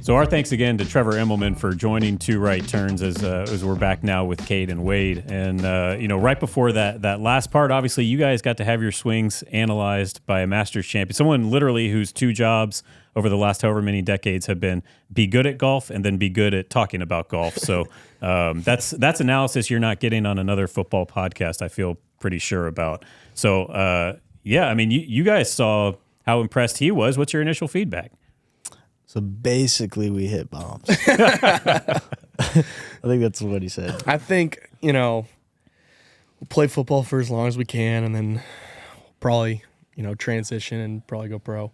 So our thanks again to Trevor Immelman for joining Two Right Turns as we're back now with Cade and Wade. And, right before that last part, obviously you guys got to have your swings analyzed by a Masters champion, someone literally whose two jobs over the last however many decades have been be good at golf and then be good at talking about golf. So that's analysis you're not getting on another football podcast, I feel pretty sure about. So, you guys saw how impressed he was. What's your initial feedback? So basically, we hit bombs. I think that's what he said. I think, we'll play football for as long as we can, and then probably, transition and probably go pro.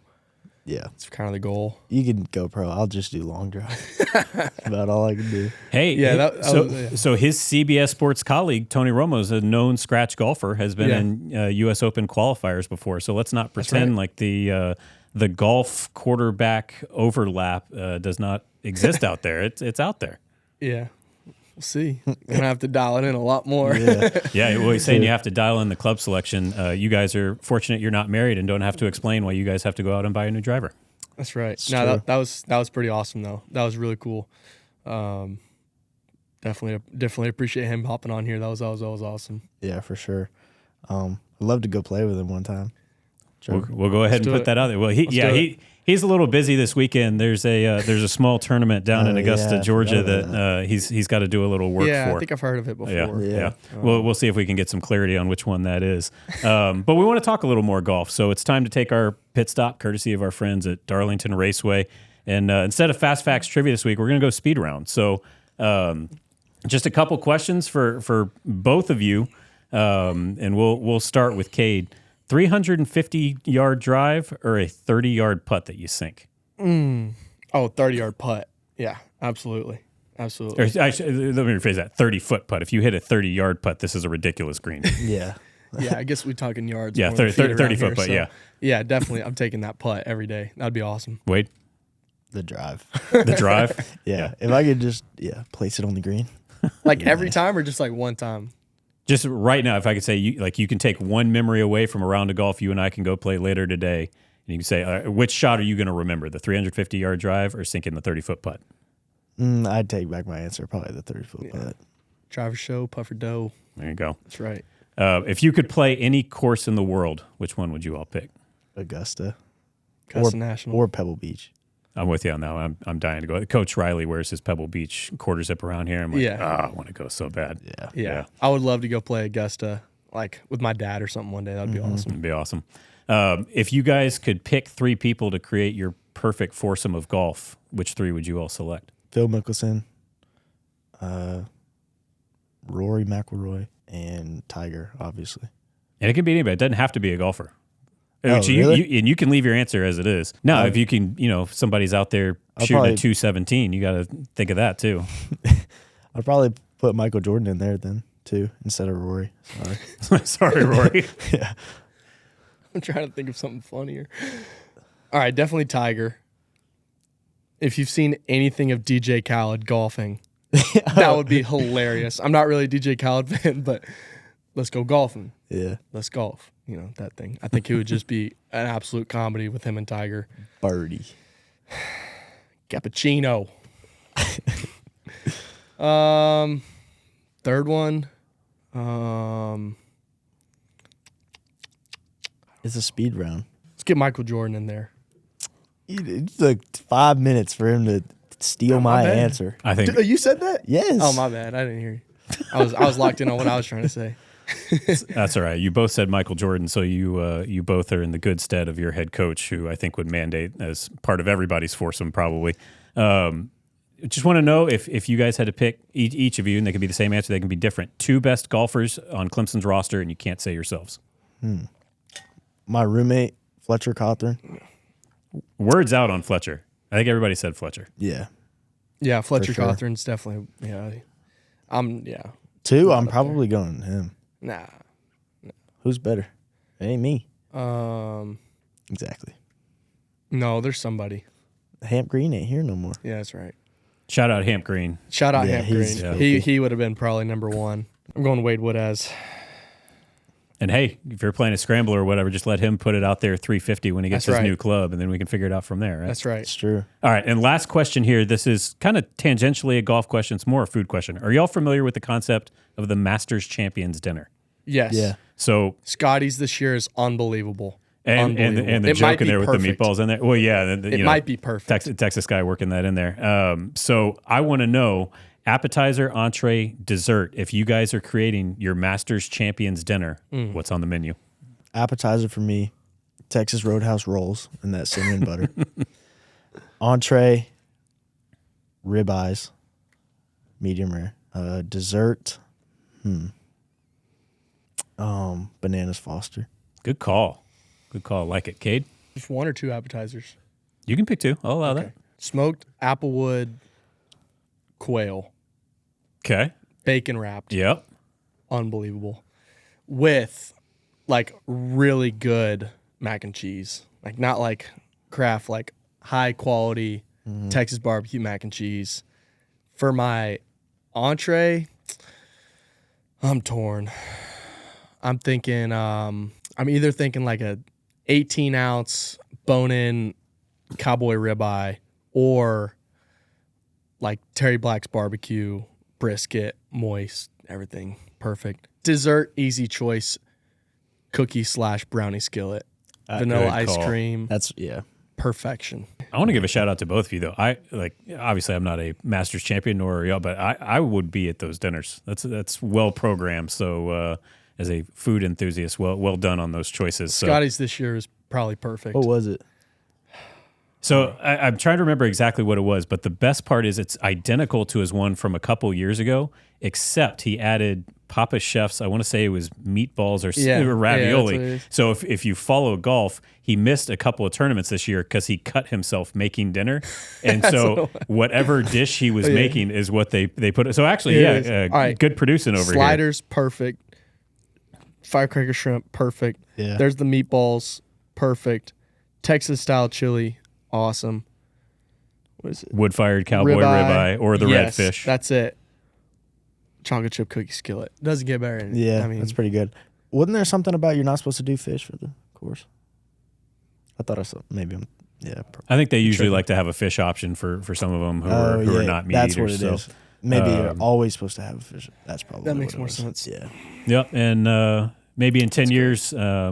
Yeah. It's kind of the goal. You can go pro. I'll just do long drive. That's about all I can do. Hey, so his CBS Sports colleague, Tony Romo's a known scratch golfer, has been in U.S. Open qualifiers before. So let's not pretend like the golf quarterback overlap does not exist out there. It's out there. Yeah. We'll see. Gonna have to dial it in a lot more. Yeah, well, he's saying you have to dial in the club selection. You guys are fortunate you're not married and don't have to explain why you guys have to go out and buy a new driver. That's right. That was pretty awesome though. That was really cool. Definitely appreciate him hopping on here. That was awesome. Yeah, for sure. I'd love to go play with him one time. We'll go ahead and put that out there. Well, he's a little busy this weekend. There's a small tournament down in Augusta, Georgia that he's got to do a little work for. Yeah, I think I've heard of it before. Yeah. We'll see if we can get some clarity on which one that is. But we want to talk a little more golf. So it's time to take our pit stop, courtesy of our friends at Darlington Raceway. And instead of Fast Facts Trivia this week, we're going to go speed round. So just a couple questions for both of you, and we'll start with Cade. 350-yard drive or a 30-yard putt that you sink? 30-yard putt. Yeah, absolutely. Or let me rephrase that. 30-foot putt. If you hit a 30-yard putt, this is a ridiculous green. Yeah. Yeah, I guess we're talking yards. Yeah, 30-foot putt, so. Yeah, definitely. I'm taking that putt every day. That'd be awesome. Wade? The drive. The drive? Yeah. If I could just, place it on the green. Like every time or just like one time? Just right now, if I could say, you can take one memory away from a round of golf you and I can go play later today, and you can say, which shot are you going to remember, the 350-yard drive or sinking the 30-foot putt? I'd take back my answer, probably the 30-foot putt. Driver show, puffer dough. There you go. That's right. If you could play any course in the world, which one would you all pick? Augusta National. Or Pebble Beach. I'm with you on that one. I'm dying to go. Coach Riley wears his Pebble Beach quarter zip around here. I'm like, I want to go so bad. Yeah. I would love to go play Augusta, like with my dad or something one day. That'd be awesome. It'd be awesome. If you guys could pick three people to create your perfect foursome of golf, which three would you all select? Phil Mickelson, Rory McIlroy, and Tiger, obviously. And it can be anybody. It doesn't have to be a golfer. Really? And you can leave your answer as it is. Now, if you can, if somebody's out there shooting a 217, you got to think of that too. I'd probably put Michael Jordan in there then too, instead of Rory. Sorry. Sorry, Rory. Yeah. I'm trying to think of something funnier. All right, definitely Tiger. If you've seen anything of DJ Khaled golfing, that would be hilarious. I'm not really a DJ Khaled fan, but let's go golfing. Yeah. Let's golf. That thing. I think it would just be an absolute comedy with him and Tiger. Birdie. Cappuccino. Third one. It's a speed round. Let's get Michael Jordan in there. It took 5 minutes for him to steal my answer. I think you said that? Yes. Oh, my bad. I didn't hear you. I was locked in on what I was trying to say. That's all right. You both said Michael Jordan, so you both are in the good stead of your head coach, who I think would mandate as part of everybody's foursome probably. just want to know if you guys had to pick each of you, and they can be the same answer, they can be different. 2 best golfers on Clemson's roster, and you can't say yourselves. My roommate, Fletcher Cawthorn. Words out on Fletcher. I think everybody said Fletcher. Yeah. Yeah, Fletcher sure. Cawthorn's definitely. Yeah. 2, I'm probably going him. Nah. Who's better? It ain't me. Exactly. No, there's somebody. Hamp Green ain't here no more. Yeah, that's right. Shout out Hamp Green. Shout out Yeah, Hamp Green. he's He would have been probably number 1. I'm going Wade Woodaz. And hey, if you're playing a scrambler or whatever, just let him put it out there 350 when he gets That's his right. new club, and then we can figure it out from there. Right? That's right. It's true. All right, and last question here. This is kind of tangentially a golf question. It's more a food question. Are y'all familiar with the concept of the Masters Champions Dinner? Yes. Yeah. So Scotty's this year is unbelievable. and the It joke might in be there with perfect. the meatballs in there. Well, yeah, It might be perfect. Texas guy working that in there. So I want to know appetizer, entree, dessert. If you guys are creating your Masters Champions Dinner, what's on the menu? Appetizer for me, Texas Roadhouse rolls and that cinnamon butter. Entree, ribeyes, medium rare. Dessert, bananas Foster. Good call. Good call. Like it. Cade? Just 1 or 2 appetizers. You can pick 2. I'll allow that. Smoked applewood quail, Okay. bacon wrapped. Yep. Unbelievable. With like really good mac and cheese. Like not like Kraft, like high quality Texas barbecue mac and cheese. For my entree, I'm torn. I'm thinking I'm either thinking like a 18-ounce bone-in cowboy ribeye or like Terry Black's barbecue, brisket, moist, everything perfect. Dessert, easy choice, cookie/brownie skillet. Vanilla good ice call. cream, That's perfection. I want to give a shout out to both of you, though. Obviously, I'm not a Masters champion, nor are y'all, but I would be at those dinners. That's well programmed. So, as a food enthusiast, well done on those choices. So, Scotty's this year is probably perfect. What was it? So I'm trying to remember exactly what it was, but the best part is it's identical to his one from a couple years ago, except he added Papa Chef's, I want to say it was meatballs or ravioli. Yeah, that's what it is. So if you follow golf, he missed a couple of tournaments this year because he cut himself making dinner. And so whatever dish he was making is what they put. So actually, All right. good producing over here. Sliders, perfect. Firecracker shrimp, perfect. Yeah. There's the meatballs, perfect. Texas style chili, awesome. What is it? Wood-fired cowboy ribeye or the Yes, redfish. That's it. Chocolate chip cookie skillet. Doesn't get better than Yeah, I mean, that's pretty good. Wasn't there something about you're not supposed to do fish for the course? I thought I saw. Maybe I'm. Yeah. I think they usually like to have a fish option for some of them who are not meat that's eaters. what it is. Maybe you're always supposed to have a fish. That's probably that makes what it more was. sense. Yeah. Yep, and maybe in 10 years, I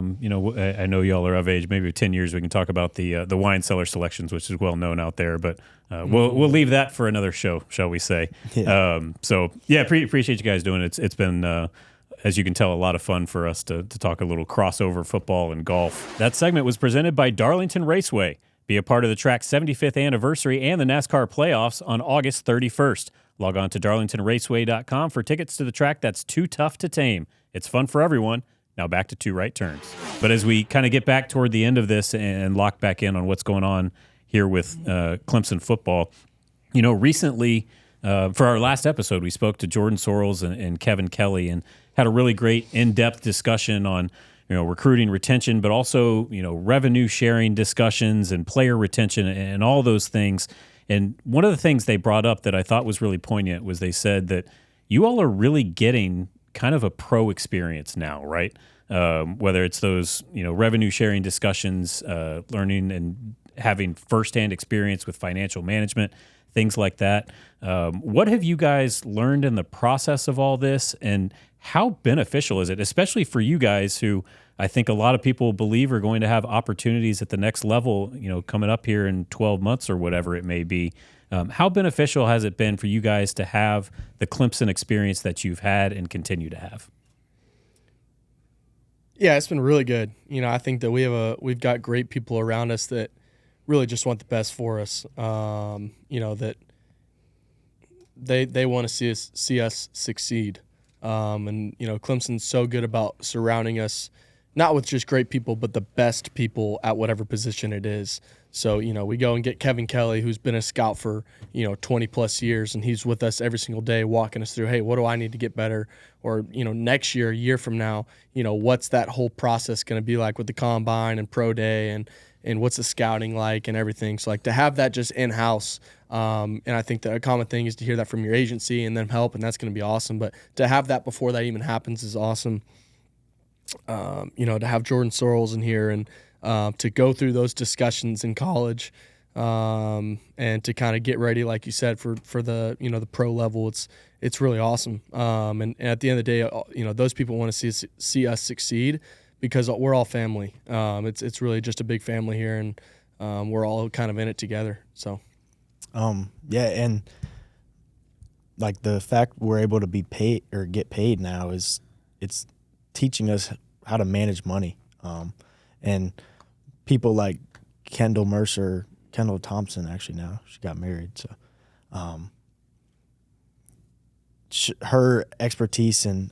know y'all are of age. Maybe in 10 years we can talk about the wine cellar selections, which is well known out there. But we'll leave that for another show, shall we say? Yeah. Appreciate you guys doing it. It's been, as you can tell, a lot of fun for us to talk a little crossover football and golf. That segment was presented by Darlington Raceway. Be a part of the track's 75th anniversary and the NASCAR playoffs on August 31st. Log on to darlingtonraceway.com for tickets to the track that's too tough to tame. It's fun for everyone. Now back to Two Right Turns. But as we kind of get back toward the end of this and lock back in on what's going on here with Clemson football, recently for our last episode, we spoke to Jordan Sorrells and Kevin Kelly and had a really great in-depth discussion on recruiting, retention, but also revenue sharing discussions and player retention and all those things. And one of the things they brought up that I thought was really poignant was they said that you all are really getting kind of a pro experience now, right? Whether it's those revenue sharing discussions, learning and having firsthand experience with financial management, things like that. What have you guys learned in the process of all this, and how beneficial is it, especially for you guys who I think a lot of people believe are going to have opportunities at the next level, coming up here in 12 months or whatever it may be. How beneficial has it been for you guys to have the Clemson experience that you've had and continue to have? Yeah, it's been really good. I think that we've got great people around us that really just want the best for us. That they want to see us succeed. And Clemson's so good about surrounding us, not with just great people, but the best people at whatever position it is. So, we go and get Kevin Kelly, who's been a scout for, 20 plus years, and he's with us every single day walking us through, hey, what do I need to get better? Or, next year, a year from now, what's that whole process going to be like with the combine and pro day and what's the scouting like and everything. So, to have that just in-house, and I think that a common thing is to hear that from your agency and them help, and that's going to be awesome. But to have that before that even happens is awesome. To have Jordan Sorrells in here and to go through those discussions in college and to kind of get ready, like you said, for the the pro level, it's really awesome. And at the end of the day, those people want to see us succeed because we're all family. It's really just a big family here, and we're all kind of in it together. So, and like the fact we're able to be paid or get paid now it's teaching us how to manage money. And people like Kendall Thompson, actually now she got married. So, her expertise in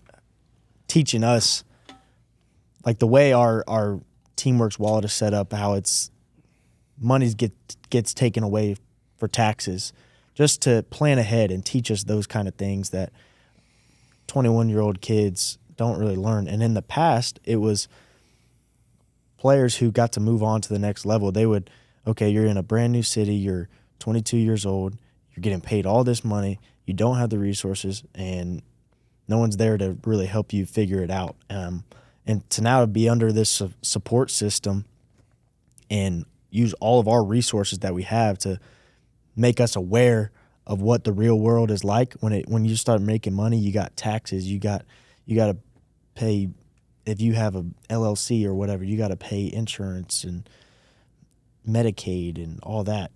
teaching us, like the way our Teamworks wallet is set up, how it's money gets taken away for taxes, just to plan ahead and teach us those kind of things that 21-year-old kids don't really learn. And in the past, it was players who got to move on to the next level. They would, okay, you're in a brand new city, you're 22 years old, you're getting paid all this money, you don't have the resources, and no one's there to really help you figure it out. And to now be under this support system and use all of our resources that we have to make us aware of what the real world is like. When you start making money, you got taxes, you got to pay. If you have a LLC or whatever, you got to pay insurance and Medicaid and all that.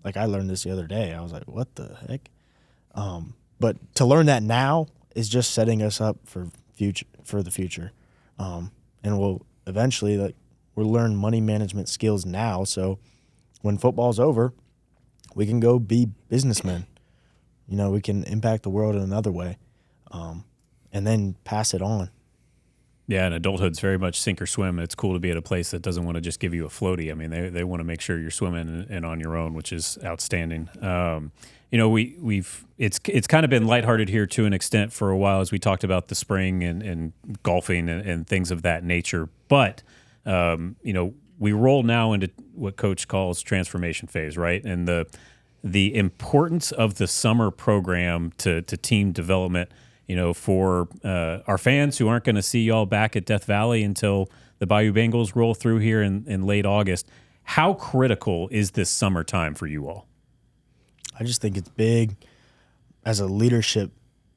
Like, I learned this the other day. I was like, what the heck? But to learn that now is just setting us up for the future. And we'll eventually, we'll learn money management skills now. So when football's over, we can go be businessmen. We can impact the world in another way, and then pass it on. Yeah, and adulthood's very much sink or swim. It's cool to be at a place that doesn't want to just give you a floaty. I mean, they want to make sure you're swimming and on your own, which is outstanding. It's kind of been lighthearted here to an extent for a while as we talked about the spring and golfing and things of that nature. But we roll now into what Coach calls transformation phase, right? And the importance of the summer program to team development. For our fans who aren't going to see y'all back at Death Valley until the Bayou Bengals roll through here in late August, how critical is this summertime for you all? I just think it's big as a leadership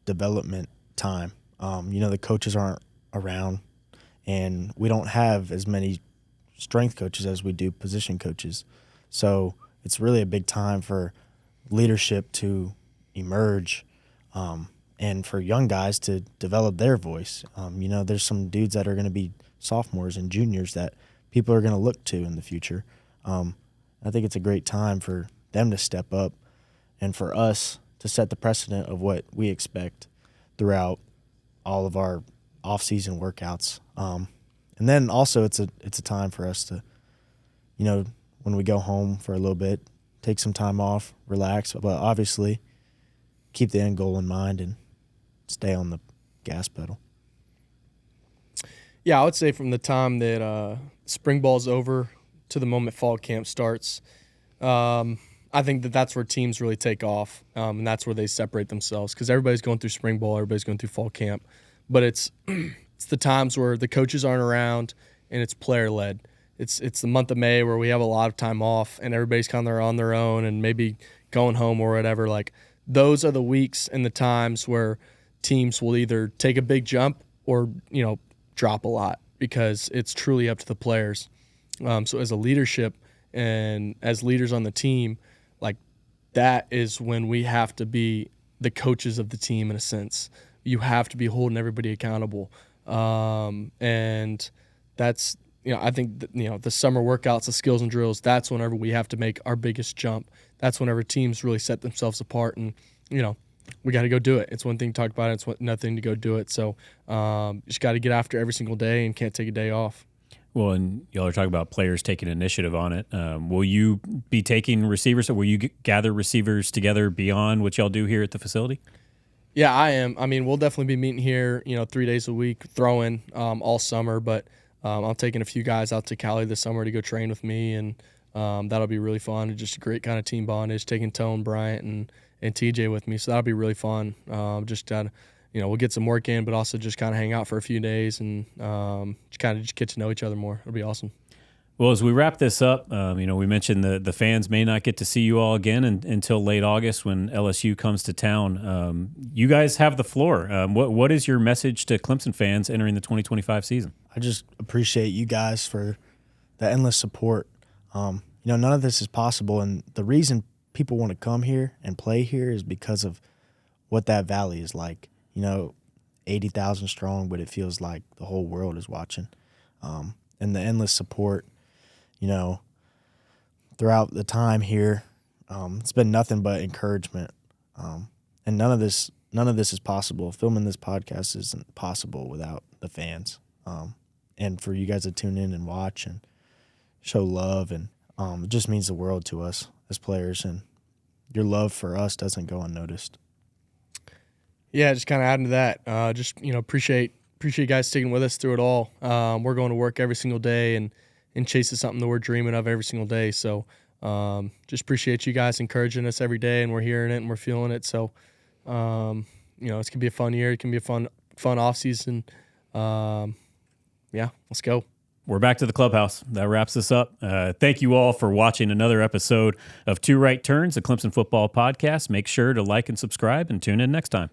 development time. The coaches aren't around, and we don't have as many strength coaches as we do position coaches. So it's really a big time for leadership to emerge, and for young guys to develop their voice. There's some dudes that are going to be sophomores and juniors that people are going to look to in the future. I think it's a great time for them to step up and for us to set the precedent of what we expect throughout all of our off-season workouts. And then also it's a time for us to, when we go home for a little bit, take some time off, relax, but obviously keep the end goal in mind and stay on the gas pedal. Yeah, I would say from the time that spring ball's over to the moment fall camp starts, I think that's where teams really take off, and that's where they separate themselves because everybody's going through spring ball, everybody's going through fall camp. But it's the times where the coaches aren't around and it's player-led. It's the month of May where we have a lot of time off and everybody's kind of on their own and maybe going home or whatever. Like, those are the weeks and the times where teams will either take a big jump or, drop a lot because it's truly up to the players. So as a leadership and as leaders on the team, that is when we have to be the coaches of the team in a sense. You have to be holding everybody accountable. And that's, I think, the summer workouts, the skills and drills, that's whenever we have to make our biggest jump. That's whenever teams really set themselves apart. And, we got to go do it. It's one thing to talk about it. It's nothing to go do it. So just got to get after every single day and can't take a day off. Well, and y'all are talking about players taking initiative on it. Will you be taking receivers, or will you gather receivers together beyond what y'all do here at the facility? Yeah, I am. I mean, we'll definitely be meeting here, 3 days a week, throwing all summer. But I'm taking a few guys out to Cali this summer to go train with me, and that'll be really fun. It's just a great kind of team bondage, taking Tone, Bryant, and TJ with me. So that'll be really fun. Just we'll get some work in, but also just kind of hang out for a few days and just kind of just get to know each other more. It'll be awesome. Well, as we wrap this up, we mentioned the fans may not get to see you all again until late August when LSU comes to town. You guys have the floor. What is your message to Clemson fans entering the 2025 season? I just appreciate you guys for the endless support. None of this is possible, and the reason people want to come here and play here is because of what that valley is like. 80,000 strong, but it feels like the whole world is watching. And the endless support, throughout the time here, it's been nothing but encouragement. And none of this is possible. Filming this podcast isn't possible without the fans. And for you guys to tune in and watch and show love, and it just means the world to us as players, and your love for us doesn't go unnoticed. Yeah, just kind of adding to that. Appreciate you guys sticking with us through it all. We're going to work every single day and chasing something that we're dreaming of every single day. So just appreciate you guys encouraging us every day, and we're hearing it and we're feeling it. So it's gonna be a fun year. It can be a fun off season. Let's go. We're back to the clubhouse. That wraps us up. Thank you all for watching another episode of Two Right Turns, a Clemson football podcast. Make sure to like and subscribe and tune in next time.